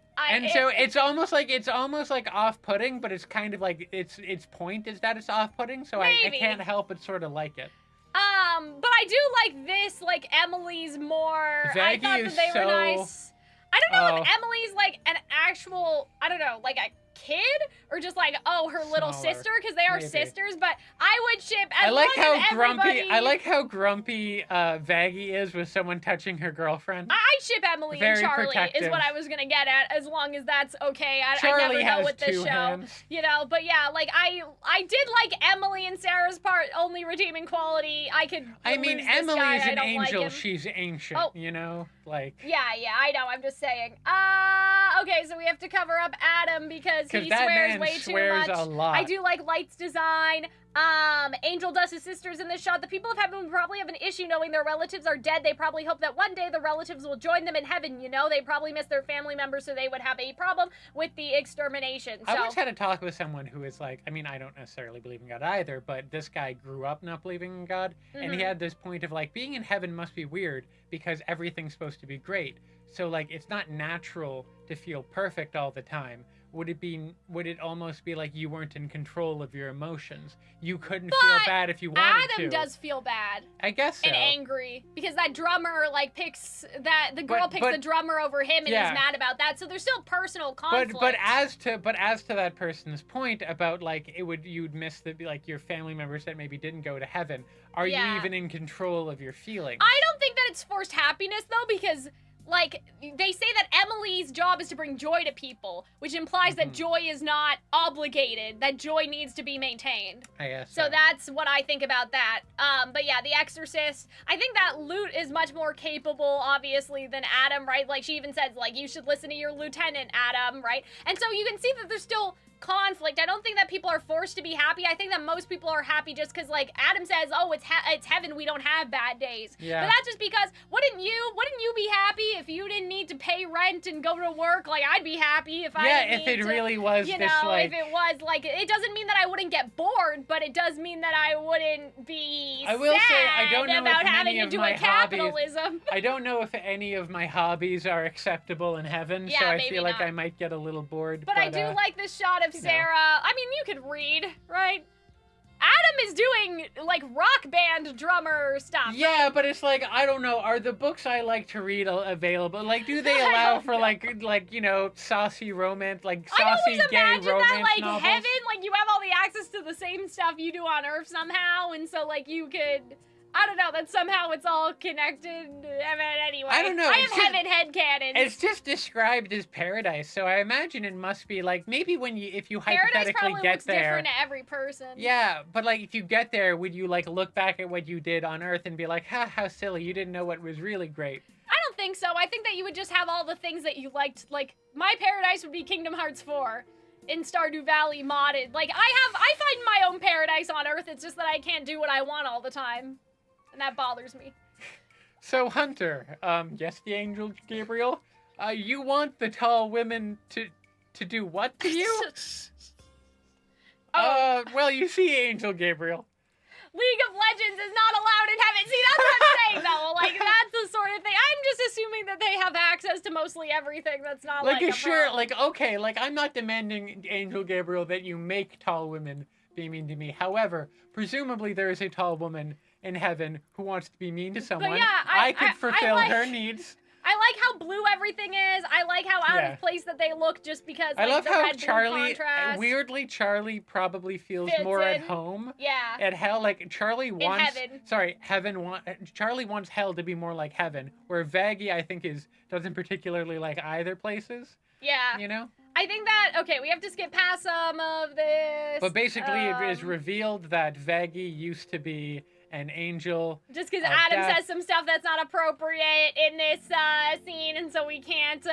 So it's almost like off-putting, but it's kind of like its point is that it's off-putting. So I can't help but sort of like it. But I do like this. Like Emily's more. Vaggie I thought that they were nice. I don't know if Emily's like an actual. I don't know, like a kid or just like, oh, her little Smaller. sister, because they are Maybe. sisters. But I would ship as I like long how as everybody... I like how grumpy Vaggie is with someone touching her girlfriend. I ship Emily Very and Charlie protective. is what I was gonna get at, as long as that's okay. I Charlie never know has with this two show, hands. you know. But yeah, like I did like Emily and Sarah's part. Only redeeming quality. I mean, Emily guy, is an angel. Like she's ancient, you know, like. Yeah, I know. I'm just saying. Okay, so we have to cover up Adam because he that swears man way swears too much. a lot. I do like Light's design. Angel Dust his sisters in this shot. The people of heaven would probably have an issue knowing their relatives are dead. They probably hope that one day the relatives will join them in heaven, you know? They probably miss their family members, so they would have a problem with the extermination. So. I once had a talk with someone who is like, I mean, I don't necessarily believe in God either, but this guy grew up not believing in God, and he had this point of like, being in heaven must be weird because everything's supposed to be great. So like, it's not natural to feel perfect all the time. Would it almost be like you weren't in control of your emotions? You couldn't feel bad if you wanted to. Adam does feel bad. I guess so. And angry. Because that drummer, like, the girl picks the drummer over him and is mad about that. So there's still personal conflict. But as to that person's point about, like, you'd miss your family members that maybe didn't go to heaven. Are you even in control of your feelings? I don't think that it's forced happiness, though, because... Like, they say that Emily's job is to bring joy to people, which implies that joy is not obligated, that joy needs to be maintained. I guess so. That's what I think about that. But yeah, The Exorcist, I think that Lute is much more capable, obviously, than Adam, right? Like, she even says, like, you should listen to your lieutenant, Adam, right? And so you can see that there's still... conflict. I don't think that people are forced to be happy. I think that most people are happy just because, like, Adam says, oh, it's heaven, we don't have bad days. Yeah. But that's just because, wouldn't you be happy if you didn't need to pay rent and go to work? Like, I'd be happy if I didn't need to, really was you this, know, like... if it was, like, it doesn't mean that I wouldn't get bored, but it does mean that I wouldn't be I will say, I don't know about if having many to of do my a capitalism. I don't know if any of my hobbies are acceptable in heaven, so I feel like I might get a little bored. But I do like this shot of Sarah. I mean, you could read, right? Adam is doing, like, rock band drummer stuff. Yeah, right? But it's like, I don't know, are the books I like to read available? Like, do they allow for, like, you know, saucy romance, like, saucy gay romance that, like, novels? heaven, like, you have all the access to the same stuff you do on Earth somehow, and so, like, you could... I don't know, that somehow it's all connected. I mean, anyway. I don't know. I have heaven headcanons. It's just described as paradise, so I imagine it must be like, maybe if you hypothetically get there. Different to every person. Yeah, but like if you get there, would you like look back at what you did on Earth and be like, ha, how silly, you didn't know what was really great? I don't think so. I think that you would just have all the things that you liked. Like, my paradise would be Kingdom Hearts 4. In Stardew Valley modded. Like, I find my own paradise on Earth, it's just that I can't do what I want all the time. And that bothers me. So, Hunter, yes, the angel Gabriel, you want the tall women to do what to you? Well, you see, Angel Gabriel. League of Legends is not allowed in heaven. See, that's what I'm saying, though. Like, that's the sort of thing. I'm just assuming that they have access to mostly everything. That's not like a sure, like, okay, like, I'm not demanding, Angel Gabriel, that you make tall women be mean to me. However, presumably there is a tall woman in heaven who wants to be mean to someone. But yeah, I could fulfill her needs. I like how blue everything is. I like how out of place that they look just because, like, I love the how red Charlie, contrast. weirdly, Charlie probably feels more at home. Yeah. At hell, like, Charlie wants... heaven. Charlie wants hell to be more like heaven, where Vaggie, I think, doesn't particularly like either places. Yeah. You know? I think that, okay, we have to skip past some of this. But basically, it is revealed that Vaggie used to be an angel. Just because Adam says some stuff that's not appropriate in this scene, and so we can't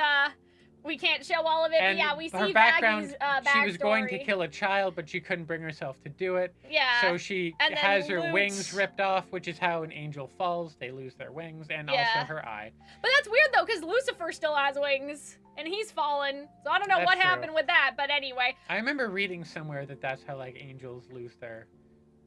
show all of it. And but yeah, we see her background, Vaggie's she was going to kill a child, but she couldn't bring herself to do it. Yeah. So she has her wings ripped off, which is how an angel falls. They lose their wings, and also her eye. But that's weird, though, because Lucifer still has wings, and he's fallen. So I don't know what happened with that, but anyway. I remember reading somewhere that that's how, like, angels lose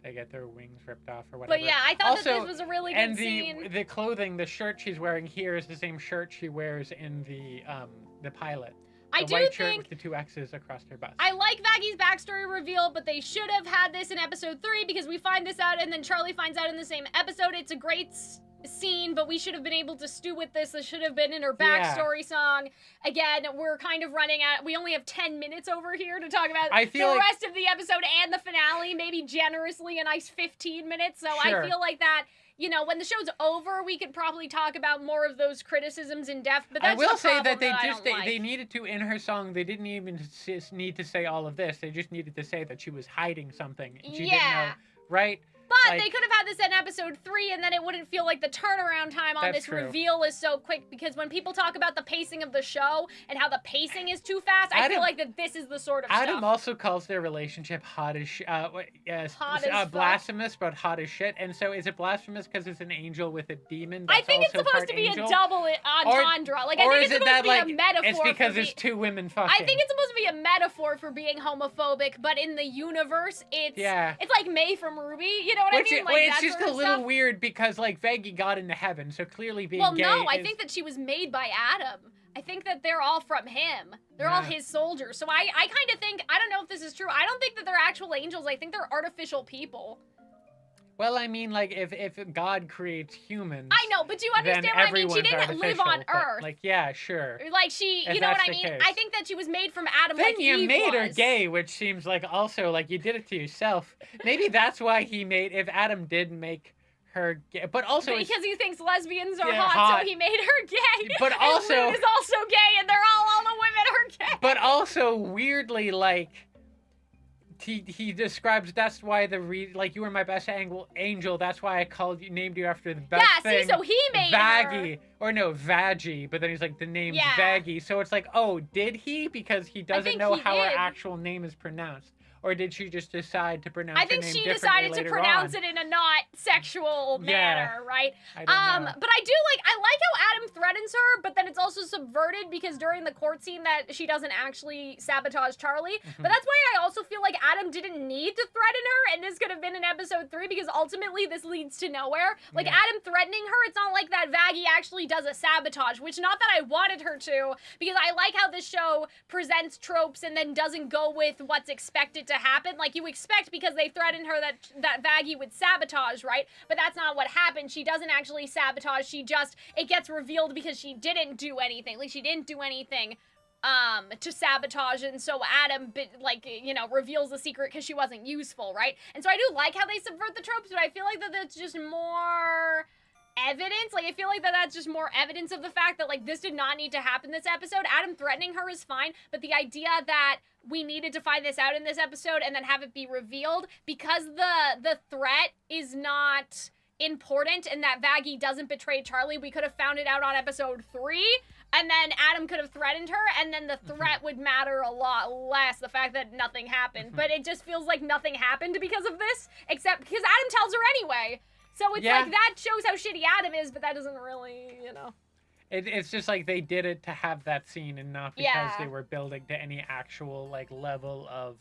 they get their wings ripped off or whatever. But yeah, I thought that this was a really good scene. And the clothing, the shirt she's wearing here is the same shirt she wears in the pilot. The white shirt with the 2 X's across her bust. I like Vaggie's backstory reveal, but they should have had this in episode 3 because we find this out and then Charlie finds out in the same episode. It's a great scene, but we should have been able to stew with this. This should have been in her backstory song. Again, we're kind of running out. We only have 10 minutes over here to talk about the rest of the episode and the finale. Maybe generously a nice 15 minutes. So I feel like that, you know, when the show's over, we could probably talk about more of those criticisms in depth. But that's I will say that they needed to, in her song, they didn't even need to say all of this. They just needed to say that she was hiding something. And she didn't know, right? But they could have had this in episode 3, and then it wouldn't feel like the turnaround time on this reveal is so quick. Because when people talk about the pacing of the show and how the pacing is too fast, I feel like that this is the sort of Adam stuff. also calls their relationship blasphemous, but hot as shit. And so is it blasphemous because it's an angel with a demon? I think it's supposed to be a double entendre. Like, I think it's supposed to be a metaphor. It's because it's two women fucking. I think it's supposed to be a metaphor for being homophobic, but in the universe, it's like May from Ruby. You know what I mean? Like, it's just a little weird because, like, Vaggie got into heaven, so clearly being gay I think that she was made by Adam. I think that they're all from him. They're all his soldiers. So I kind of think, I don't know if this is true, I don't think that they're actual angels. I think they're artificial people. Well, I mean, like, if God creates humans... I know, but do you understand what I mean? She didn't live on Earth. Like, yeah, sure. Like, you know what I mean? Case. I think that she was made from Adam, then like Eve was. Then you made her gay, which seems like also, like, you did it to yourself. Maybe that's why if Adam did make her gay, but also... Because he thinks lesbians are hot, so he made her gay. But also... And Moon is also gay, and all the women are gay. But also, weirdly, like... He describes, that's why like, you were my best angel, that's why I named you after the best thing. See, so he made Vaggie. her. Or no, Vaggie, but then he's like, the name's Vaggie. So it's like, oh, did he? Because he doesn't know how her actual name is pronounced. Or did she just decide to pronounce her name differently later on? I think she decided to pronounce it in a not sexual manner, right? I don't know. But I like how Adam threatens her, but then it's also subverted because during the court scene that she doesn't actually sabotage Charlie. Mm-hmm. But that's why I also feel like Adam didn't need to threaten her, and this could have been in episode 3 because ultimately this leads to nowhere. Like, Adam threatening her, it's not like that Vaggie actually does a sabotage, which not that I wanted her to, because I like how this show presents tropes and then doesn't go with what's expected to happen. Like, you expect because they threatened her that Vaggie would sabotage, right? But that's not what happened. She doesn't actually sabotage. It gets revealed because she didn't do anything. Like, she didn't do anything to sabotage, and so Adam, reveals the secret because she wasn't useful, right? And so I do like how they subvert the tropes, but I feel like that that's just more evidence. Like, I feel like that's just more evidence of the fact that, like, this did not need to happen this episode. Adam threatening her is fine, but the idea that we needed to find this out in this episode and then have it be revealed because the threat is not important and that Vaggie doesn't betray Charlie, we could have found it out on episode 3, and then Adam could have threatened her, and then the threat would matter a lot less, the fact that nothing happened. But it just feels like nothing happened because of this, except because Adam tells her anyway. So it's like, that shows how shitty Adam is, but that doesn't really, It's just like they did it to have that scene and not because they were building to any actual, like, level of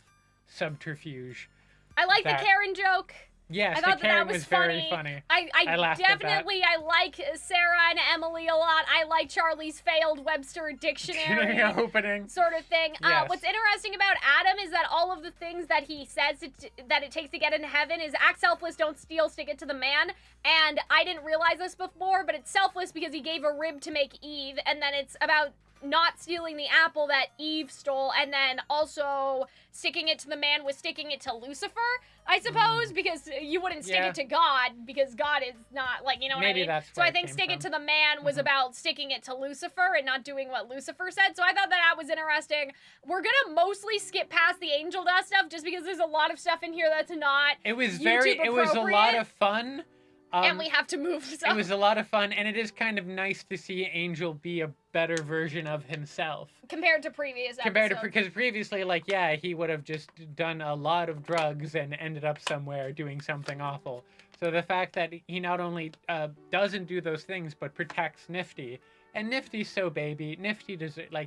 subterfuge. I like the Karen joke. Yes, I thought that was very funny. I laughed definitely, at that. I like Sera and Emily a lot. I like Charlie's failed Webster dictionary opening sort of thing. Yes. What's interesting about Adam is that all of the things that he says that it takes to get into heaven is act selfless, don't steal, stick it to the man. And I didn't realize this before, but it's selfless because he gave a rib to make Eve, and then it's about not stealing the apple that Eve stole, and then also sticking it to the man was sticking it to Lucifer, I suppose, because you wouldn't stick it to God, because God is not, like, you know what I mean? That's so I think stick it to the man was about sticking it to Lucifer and not doing what Lucifer said, so I thought that was interesting. We're gonna mostly skip past the angel dust stuff, just because there's a lot of stuff in here that's not it was a lot of fun. And we have to move some. It was a lot of fun, and it is kind of nice to see Angel be a better version of himself. Compared to previous episodes. Because previously, like, he would have just done a lot of drugs and ended up somewhere doing something awful. So the fact that he not only doesn't do those things, but protects Nifty, and Nifty's so baby, Nifty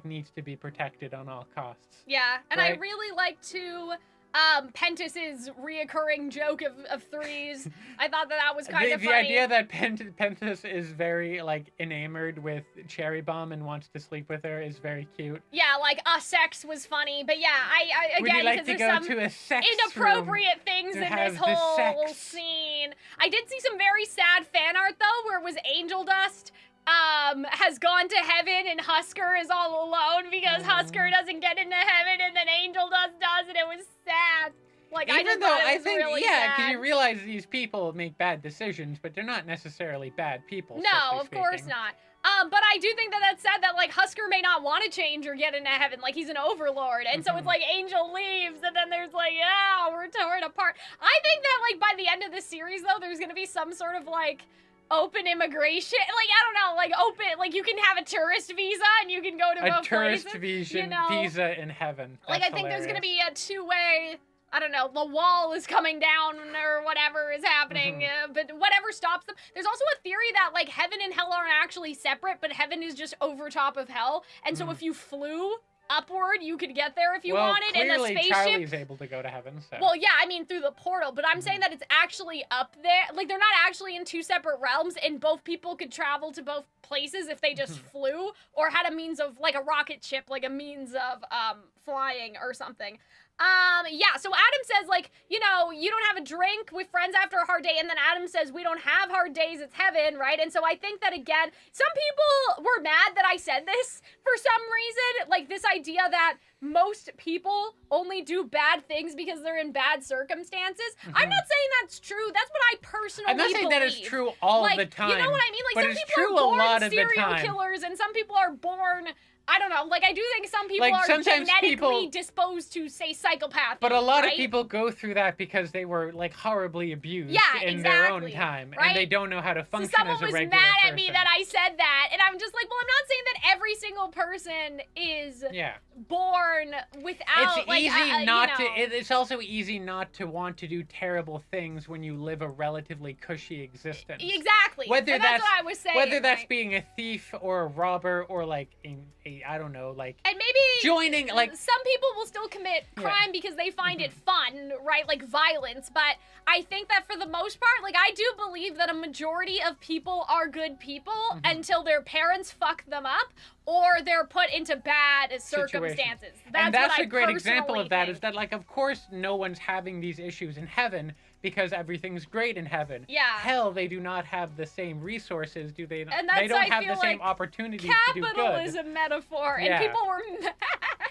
needs to be protected on all costs. Yeah, and right? I really like to... Pentus's reoccurring joke of threes. I thought that was kind of funny. The idea that Pentus is very, like, enamored with Cherry Bomb and wants to sleep with her is very cute. Yeah, like, sex was funny. But yeah, I again, would you like to go to a sex inappropriate things in this whole scene. I did see some very sad fan art, though, where it was Angel Dust has gone to heaven and Husker is all alone because Husker doesn't get into heaven and then Angel Dust does, and it was sad. Like, even though I think, really yeah, because you realize these people make bad decisions, but they're not necessarily bad people. No, of course not. But I do think that that's sad that, like, Husker may not want to change or get into heaven. Like, he's an overlord. And so it's like Angel leaves, and then there's like, yeah, we're torn apart. I think that, like, by the end of the series, though, there's going to be some sort of, like, open immigration. Like, I don't know, like, open, like, you can have a tourist visa and you can go to both places. A tourist visa in heaven. Like, I think there's going to be a two-way... I don't know, the wall is coming down or whatever is happening, but whatever stops them. There's also a theory that, like, heaven and hell aren't actually separate, but heaven is just over top of hell, and so if you flew upward, you could get there if you wanted, and the spaceship... Charlie's able to go to heaven, so... Well, yeah, I mean, through the portal, but I'm saying that it's actually up there. Like, they're not actually in two separate realms, and both people could travel to both places if they just flew, or had a means of, like, a rocket ship, like a means of, flying or something. Yeah, so Adam says, like, you know, you don't have a drink with friends after a hard day, and then Adam says, we don't have hard days, it's heaven, right? And so I think that, again, some people were mad that I said this for some reason, like, this idea that most people only do bad things because they're in bad circumstances. I'm not saying that's true. That's what I personally believe. I'm not saying that it's true all the time. You know what I mean? Like, some people are born serial killers, and some people are born... I don't know, like, I do think some people are genetically disposed to, say, psychopath. But a lot of people go through that because they were, like, horribly abused in their own time. Right? And they don't know how to function as a regular person. Someone was mad at me that I said that, and I'm just like, well, I'm not saying that every single person is born without, it's easy not to, it's also easy not to want to do terrible things when you live a relatively cushy existence. Exactly. Whether that's what I was saying. Whether that's being a thief or a robber or, like, I don't know, like, and maybe joining, like, some people will still commit crime because they find it fun, right? Like violence. But I think that for the most part, like, I do believe that a majority of people are good people until their parents fuck them up or they're put into bad circumstances. That's a great example of that, is that, like, of course no one's having these issues in heaven because everything's great in heaven. Yeah. Hell, they do not have the same resources, do they? And they don't have the same opportunities to do good. Capital is a metaphor, and people were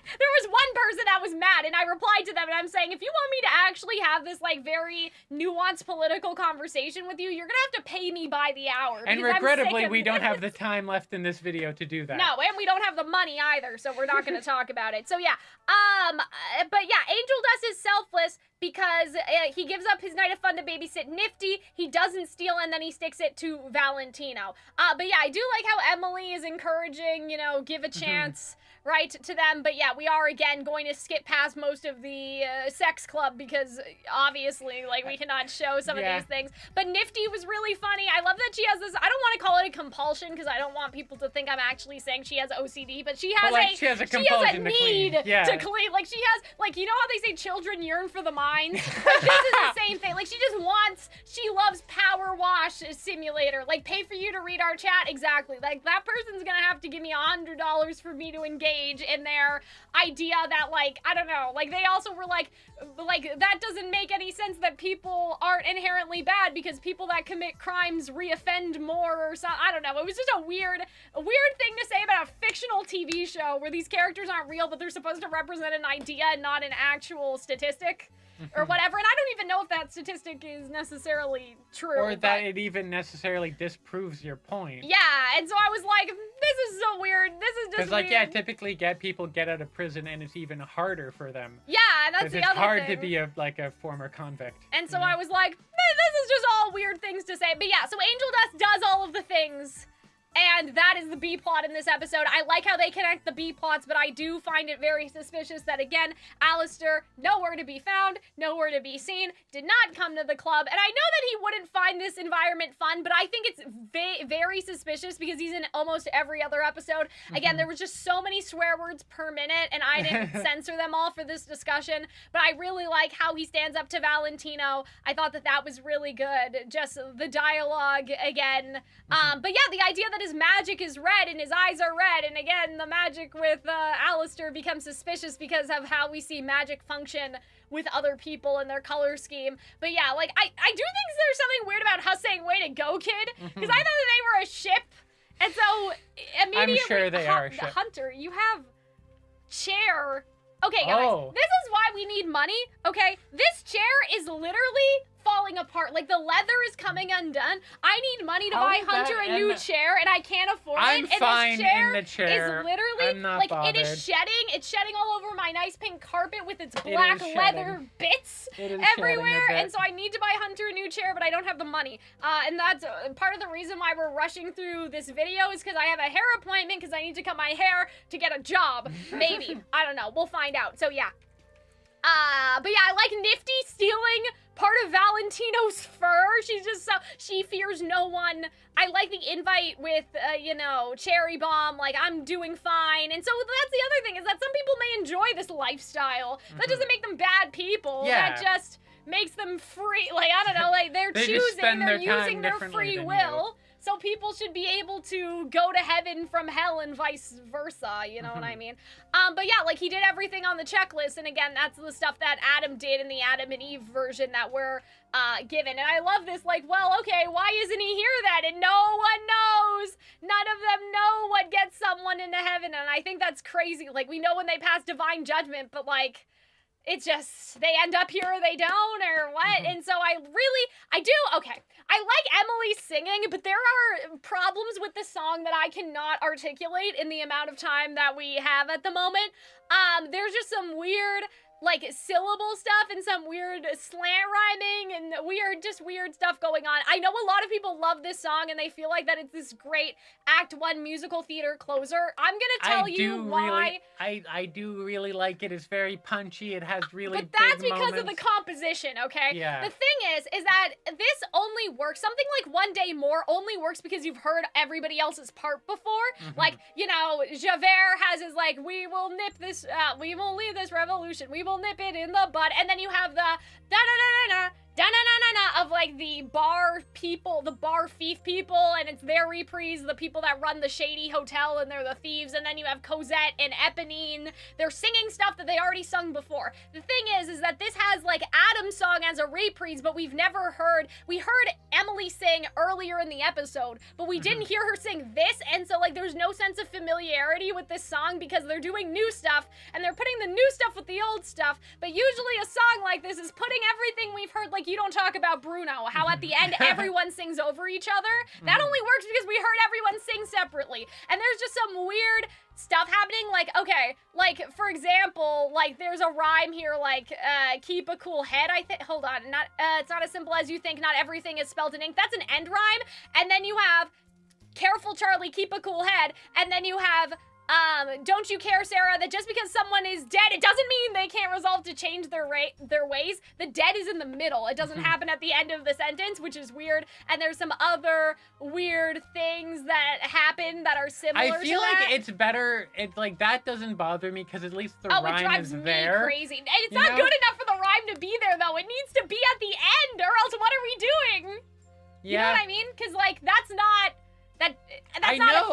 there was one person that was mad, and I replied to them, and I'm saying, if you want me to actually have this, like, very nuanced political conversation with you, you're gonna have to pay me by the hour. And regrettably, we don't have the time left in this video to do that. No, and we don't have the money either, so we're not gonna talk about it. So yeah, but yeah, Angel Dust is selfless because he gives up his night of fun to babysit Nifty, he doesn't steal, and then he sticks it to Valentino. But yeah, I do like how Emily is encouraging, you know, give a chance, right, to them. But yeah, we are, again, going to skip past most of the sex club because, obviously, like, we cannot show some of these things. But Nifty was really funny. I love that she has this, I don't want to call it a compulsion because I don't want people to think I'm actually saying she has OCD, but she has she has a need to clean. Like, she has, like, you know how they say children yearn for the minds? Like, this is the same thing. Like, she loves Power Wash Simulator. Like, pay for you to read our chat? Exactly. Like, that person's gonna have to give me $100 for me to engage in their idea that, like, I don't know, like, they also were like, that doesn't make any sense that people aren't inherently bad because people that commit crimes reoffend more or something. I don't know. It was just a weird thing to say about a fictional TV show where these characters aren't real, but they're supposed to represent an idea and not an actual statistic. Or whatever, and I don't even know if that statistic is necessarily true. Or that it even necessarily disproves your point. Yeah, and so I was like, this is so weird, this is just because, like, yeah, typically people get out of prison and it's even harder for them. Yeah, that's the other thing. It's hard to be a former convict. And so I was like, this is just all weird things to say. But yeah, so Angel Dust does all of the things And that is the B-plot in this episode. I like how they connect the B-plots, but I do find it very suspicious that, again, Alastor, nowhere to be found, nowhere to be seen, did not come to the club. And I know that he wouldn't find this environment fun, but I think it's very suspicious because he's in almost every other episode. Again, there was just so many swear words per minute, and I didn't censor them all for this discussion, but I really like how he stands up to Valentino. I thought that that was really good. Just the dialogue, again. But yeah, the idea that his magic is red and his eyes are red, and again, the magic with Alastor becomes suspicious because of how we see magic function with other people and their color scheme. But yeah, like, I do think there's something weird about Huss saying, way to go, kid, because I thought that they were a ship, and so immediately, I'm sure they are a ship. Hunter, you have chair. Okay, guys, this is why we need money, okay? This chair is literally falling apart. Like, the leather is coming undone. I need money to buy Hunter a new chair, and I can't afford it. And fine this chair in the chair. is literally, I'm not like, bothered. it is shedding. It's shedding all over my nice pink carpet with its black leather bits everywhere. And so I need to buy Hunter a new chair, but I don't have the money. And that's part of the reason why we're rushing through this video is because I have a hair appointment because I need to cut my hair to get a job. Maybe. I don't know. We'll find out. So, yeah. But yeah, I like Nifty stealing part of Valentino's fur. She's just so, she fears no one. I like the invite with, you know, Cherry Bomb, like, I'm doing fine. And so that's the other thing, is that some people may enjoy this lifestyle. That doesn't make them bad people. Yeah. That just makes them free, like, I don't know, like, they're choosing, they're using their free will. So people should be able to go to heaven from hell and vice versa, you know what I mean? But yeah, like, he did everything on the checklist, and again, that's the stuff that Adam did in the Adam and Eve version that we're given. And I love this, like, well, okay, why isn't he here then? And no one knows! None of them know what gets someone into heaven, and I think that's crazy. Like, we know when they pass divine judgment, but, like, it's just, they end up here or they don't, or what? And so I like Emily singing, but there are problems with the song that I cannot articulate in the amount of time that we have at the moment. There's just some weird, like, syllable stuff and some weird slant rhyming and weird stuff going on. I know a lot of people love this song and they feel like that it's this great Act 1 musical theater closer. I'm gonna tell you why. I do really like it. It's very punchy. It has really big moments. But that's because moments. of the composition, okay? Yeah. The thing is that this only works, something like One Day More only works because you've heard everybody else's part before. Like, you know, Javert has his, like, we will nip this, we will leave this revolution, we will nip it in the bud, and then you have the da-da-da-da-da, da-na-na-na-na of, like, the bar people, the bar thief people, and it's their reprise, the people that run the shady hotel, and they're the thieves, and then you have Cosette and Eponine. They're singing stuff that they already sung before. The thing is that this has, like, Adam's song as a reprise, but we've never heard, we heard Emily sing earlier in the episode, but we didn't hear her sing this, and so, like, there's no sense of familiarity with this song because they're doing new stuff, and they're putting the new stuff with the old stuff, but usually a song like this is putting everything we've heard, like, you don't talk about Bruno, how at the end everyone sings over each other. That only works because we heard everyone sing separately. And there's just some weird stuff happening, like, okay, like, for example, like, there's a rhyme here, like, keep a cool head, I think, hold on, it's not as simple as you think, not everything is spelled in ink. That's an end rhyme. And then you have, careful Charlie, keep a cool head. And then you have, don't you care, Sera, that just because someone is dead, it doesn't mean they can't resolve to change their ways. The dead is in the middle. It doesn't happen at the end of the sentence, which is weird. And there's some other weird things that happen that are similar to that. I feel like it's better, it's like, that doesn't bother me because at least the rhyme is there. Oh, it drives me crazy. And it's not good enough for the rhyme to be there, though. It needs to be at the end, or else what are we doing? Yeah. You know what I mean? Because, like, that's not a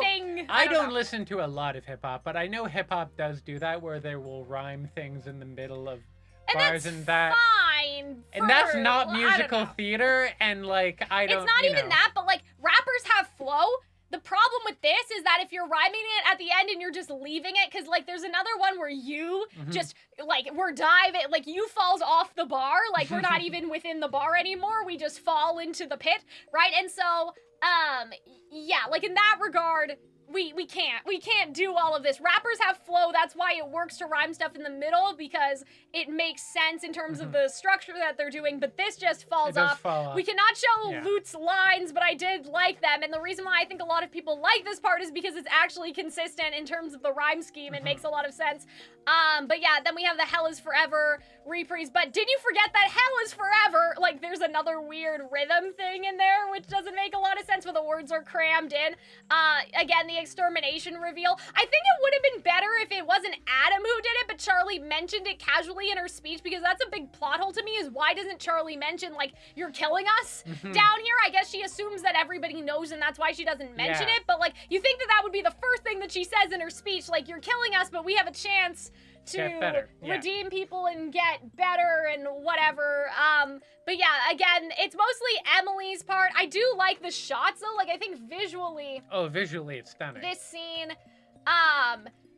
thing. I don't listen to a lot of hip-hop, but I know hip-hop does do that, where they will rhyme things in the middle of bars and that. Fine. And that's not musical theater, and, like, I don't, It's not even that, but, like, rappers have flow. The problem with this is that if you're rhyming it at the end and you're just leaving it, because, like, there's another one where you just, like, we're diving, like, you falls off the bar, like, we're not even within the bar anymore, we just fall into the pit, right? And so, yeah, like, in that regard, we can't do all of this. Rappers have flow. That's why it works to rhyme stuff in the middle, because it makes sense in terms of the structure that they're doing, but this just falls off. We cannot show Lute's lines, but I did like them, and the reason why I think a lot of people like this part is because it's actually consistent in terms of the rhyme scheme. It makes a lot of sense. But yeah, then we have the Hell is Forever reprise, but did you forget that Hell is Forever? Like, there's another weird rhythm thing in there, which doesn't make a lot of sense, where the words are crammed in. Again, the extermination reveal. I think it would have been better if it wasn't Adam who did it, but Charlie mentioned it casually in her speech, because that's a big plot hole to me, is why doesn't Charlie mention, like, you're killing us down here? I guess she assumes that everybody knows, and that's why she doesn't mention it, but, like, you think that that would be the first thing that she says in her speech, like, you're killing us, but we have a chance to redeem people and get better and whatever. But yeah, again, it's mostly Emily's part. I do like the shots though. Like, I think visually. Oh, visually it's stunning. This scene,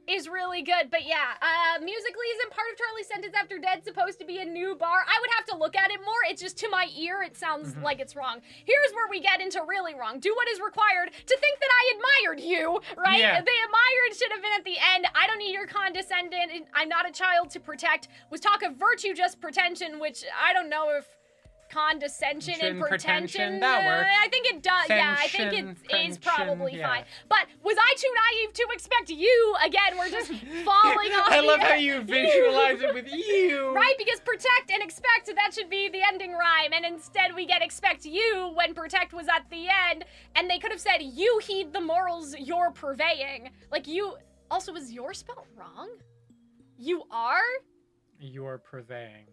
is really good. But yeah, musically isn't part of Charlie's Sentence After Dead supposed to be a new bar? I would have to look at it more. It's just, to my ear, it sounds like it's wrong. Here's where we get into really wrong. Do what is required to think that I admired you, right? Yeah. The admired should have been at the end. I don't need your condescending. I'm not a child to protect. Was talk of virtue just pretension, which I don't know if condescension and pretension, that works. I think it does. Yeah, I think it is probably fine. But was I too naive to expect you? Again, we're just falling off. I love how you visualize it with you. Right, because protect and expect, that should be the ending rhyme, and instead we get expect you when protect was at the end, and they could have said you heed the morals you're purveying. Like, you. Also, was your spelled wrong? You are? You're purveying.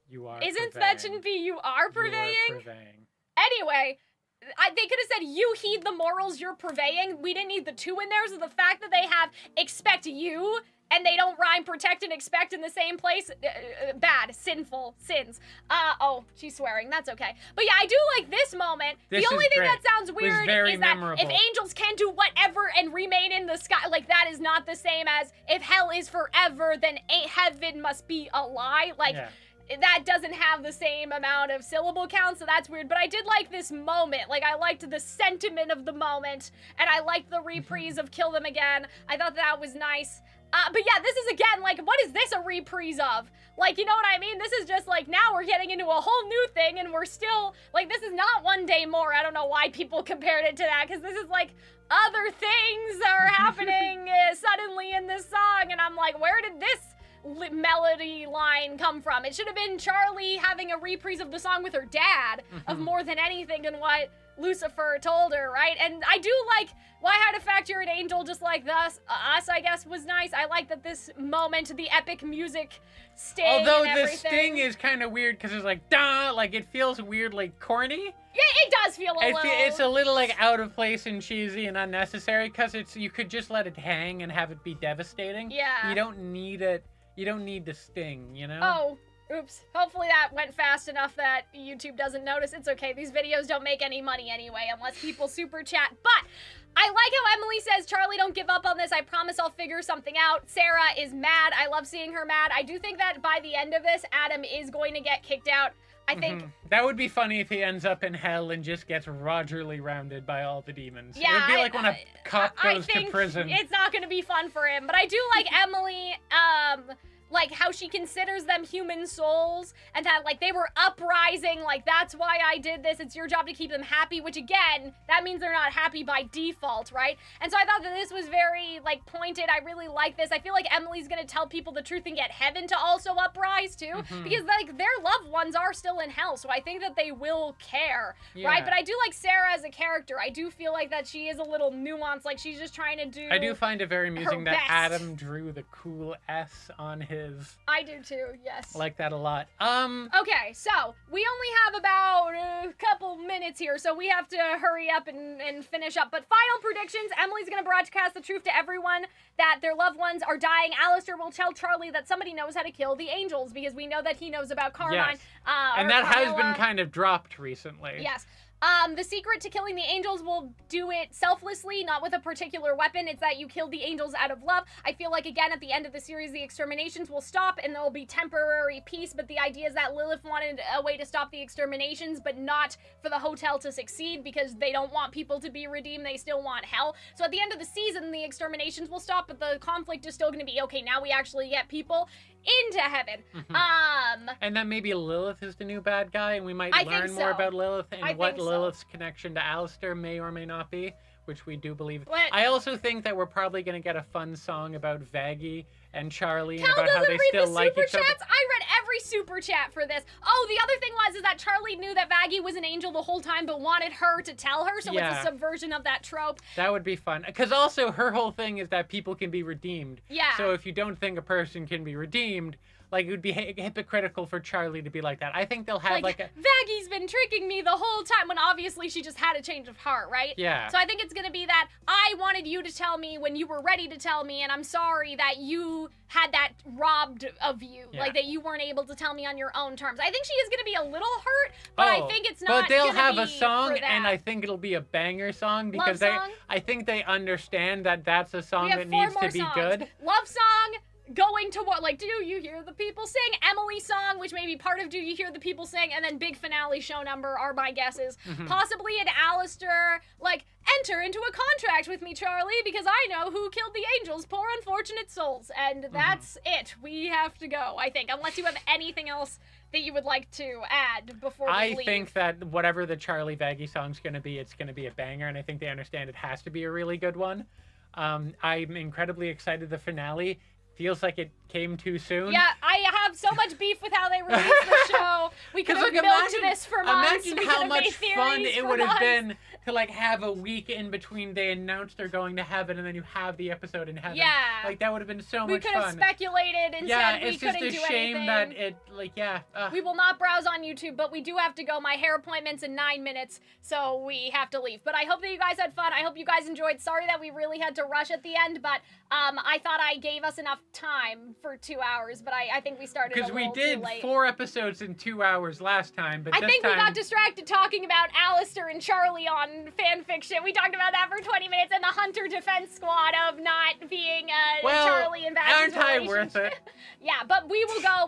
You are Isn't purveying. that shouldn't be you are purveying? You are purveying. Anyway, they could have said you heed the morals you're purveying. We didn't need the two in there, so the fact that they have expect you and they don't rhyme protect and expect in the same place, bad, sinful, sins. Oh, she's swearing, that's okay. But yeah, I do like this moment. The only thing that sounds weird is that if angels can do whatever and remain in the sky, like, that is not the same as if hell is forever, then heaven must be a lie. Like, that doesn't have the same amount of syllable count, so that's weird. But I did like this moment. Like, I liked the sentiment of the moment, and I liked the reprise of Kill Them Again. I thought that was nice. But yeah, this is, again, like, what is this a reprise of? Like, you know what I mean? This is just, like, now we're getting into a whole new thing, and we're still, like, this is not One Day More. I don't know why people compared it to that, because this is, like, other things are happening suddenly in this song, and I'm like, where did this melody line come from? It should have been Charlie having a reprise of the song with her dad of more than anything than what Lucifer told her, right? And I do like why had a fact you're an angel just like us, I guess, was nice. I like that this moment, the epic music sting. Although the sting is kind of weird because it's like, duh, like it feels weird, like corny. Yeah, it does feel a little. It's a little like out of place and cheesy and unnecessary because you could just let it hang and have it be devastating. Yeah. You don't need it. You don't need the sting, you know? Oh, oops. Hopefully that went fast enough that YouTube doesn't notice. It's okay. These videos don't make any money anyway, unless people super chat. But I like how Emily says, Charlie, don't give up on this. I promise I'll figure something out. Sera is mad. I love seeing her mad. I do think that by the end of this, Adam is going to get kicked out. I think that would be funny if he ends up in hell and just gets Rogerly rounded by all the demons. Yeah, it would be like when a cop goes to prison. It's not going to be fun for him, but I do like Emily, like how she considers them human souls and that like they were uprising, like that's why I did this. It's your job to keep them happy, which again, that means they're not happy by default, right? And so I thought that this was very like pointed. I really like this. I feel like Emily's gonna tell people the truth and get heaven to also uprise too, because like their loved ones are still in hell, so I think that they will care, right? But I do like Sera as a character. I do feel like that she is a little nuanced, like she's just trying to do. I do find it very amusing that Adam drew the cool S on his. I do too, yes. I like that a lot. Okay, so we only have about a couple minutes here, so we have to hurry up and finish up. But final predictions, Emily's gonna broadcast the truth to everyone that their loved ones are dying. Alastor will tell Charlie that somebody knows how to kill the angels, because we know that he knows about Carmine. Yes. And that has been kind of dropped recently. Yes. The secret to killing the angels will do it selflessly, not with a particular weapon. It's that you kill the angels out of love. I feel like, again, at the end of the series, the exterminations will stop and there'll be temporary peace, but the idea is that Lilith wanted a way to stop the exterminations, but not for the hotel to succeed, because they don't want people to be redeemed. They still want hell. So at the end of the season, the exterminations will stop, but the conflict is still going to be, okay, now we actually get people into heaven. And then maybe Lilith is the new bad guy, and we might learn more about Lilith and what Lilith's connection to Alastor may or may not be, which we do believe. I also think that we're probably going to get a fun song about Vaggie and Charlie and about how they still like each other. I read every super chat for this. Oh, the other thing is that Charlie knew that Vaggie was an angel the whole time, but wanted her to tell her, so it's a subversion of that trope. That would be fun. Because also, her whole thing is that people can be redeemed. Yeah. So if you don't think a person can be redeemed, like, it would be hypocritical for Charlie to be like that. I think they'll have, like a... Vaggie's been tricking me the whole time, when obviously she just had a change of heart, right? Yeah. So I think it's gonna be that I wanted you to tell me when you were ready to tell me, and I'm sorry that you had that robbed of you. Yeah. Like, that you weren't able to tell me on your own terms. I think she is gonna be a little hurt, but I think it's not. But they'll have a song, and I think it'll be a banger song, because I think they understand that that's a song that needs to be good. Love song. Going to what, like, do you hear the people sing? Emily song, which may be part of do you hear the people sing, and then big finale show number are my guesses. Possibly an Alastor, like, enter into a contract with me, Charlie, because I know who killed the angels, poor unfortunate souls. And that's it. We have to go, I think, unless you have anything else that you would like to add before we leave. I think that whatever the Charlie Vaggie song's going to be, it's going to be a banger, and I think they understand it has to be a really good one. I'm incredibly excited. The finale feels like it came too soon. Yeah, I have so much beef with how they released the show. We could have milked this for months. Imagine how much fun it would have been to, like, have a week in between they announced they're going to heaven and then you have the episode in heaven. Yeah. Like, that would have been so much fun. We could have speculated. Instead, we couldn't do anything. Yeah, it's just a shame that it, like, We will not browse on YouTube, but we do have to go. My hair appointment's in 9 minutes, so we have to leave. But I hope that you guys had fun. I hope you guys enjoyed. Sorry that we really had to rush at the end, but I thought I gave us enough time for 2 hours, but I think we started a little too late. Because we did 4 episodes in 2 hours last time, but I think we got distracted talking about Alastor and Charlie on fanfiction. We talked about that for 20 minutes, and the Hunter defense squad of not being Charlie and Vaggie's aren't I worth it? Yeah, but we will go.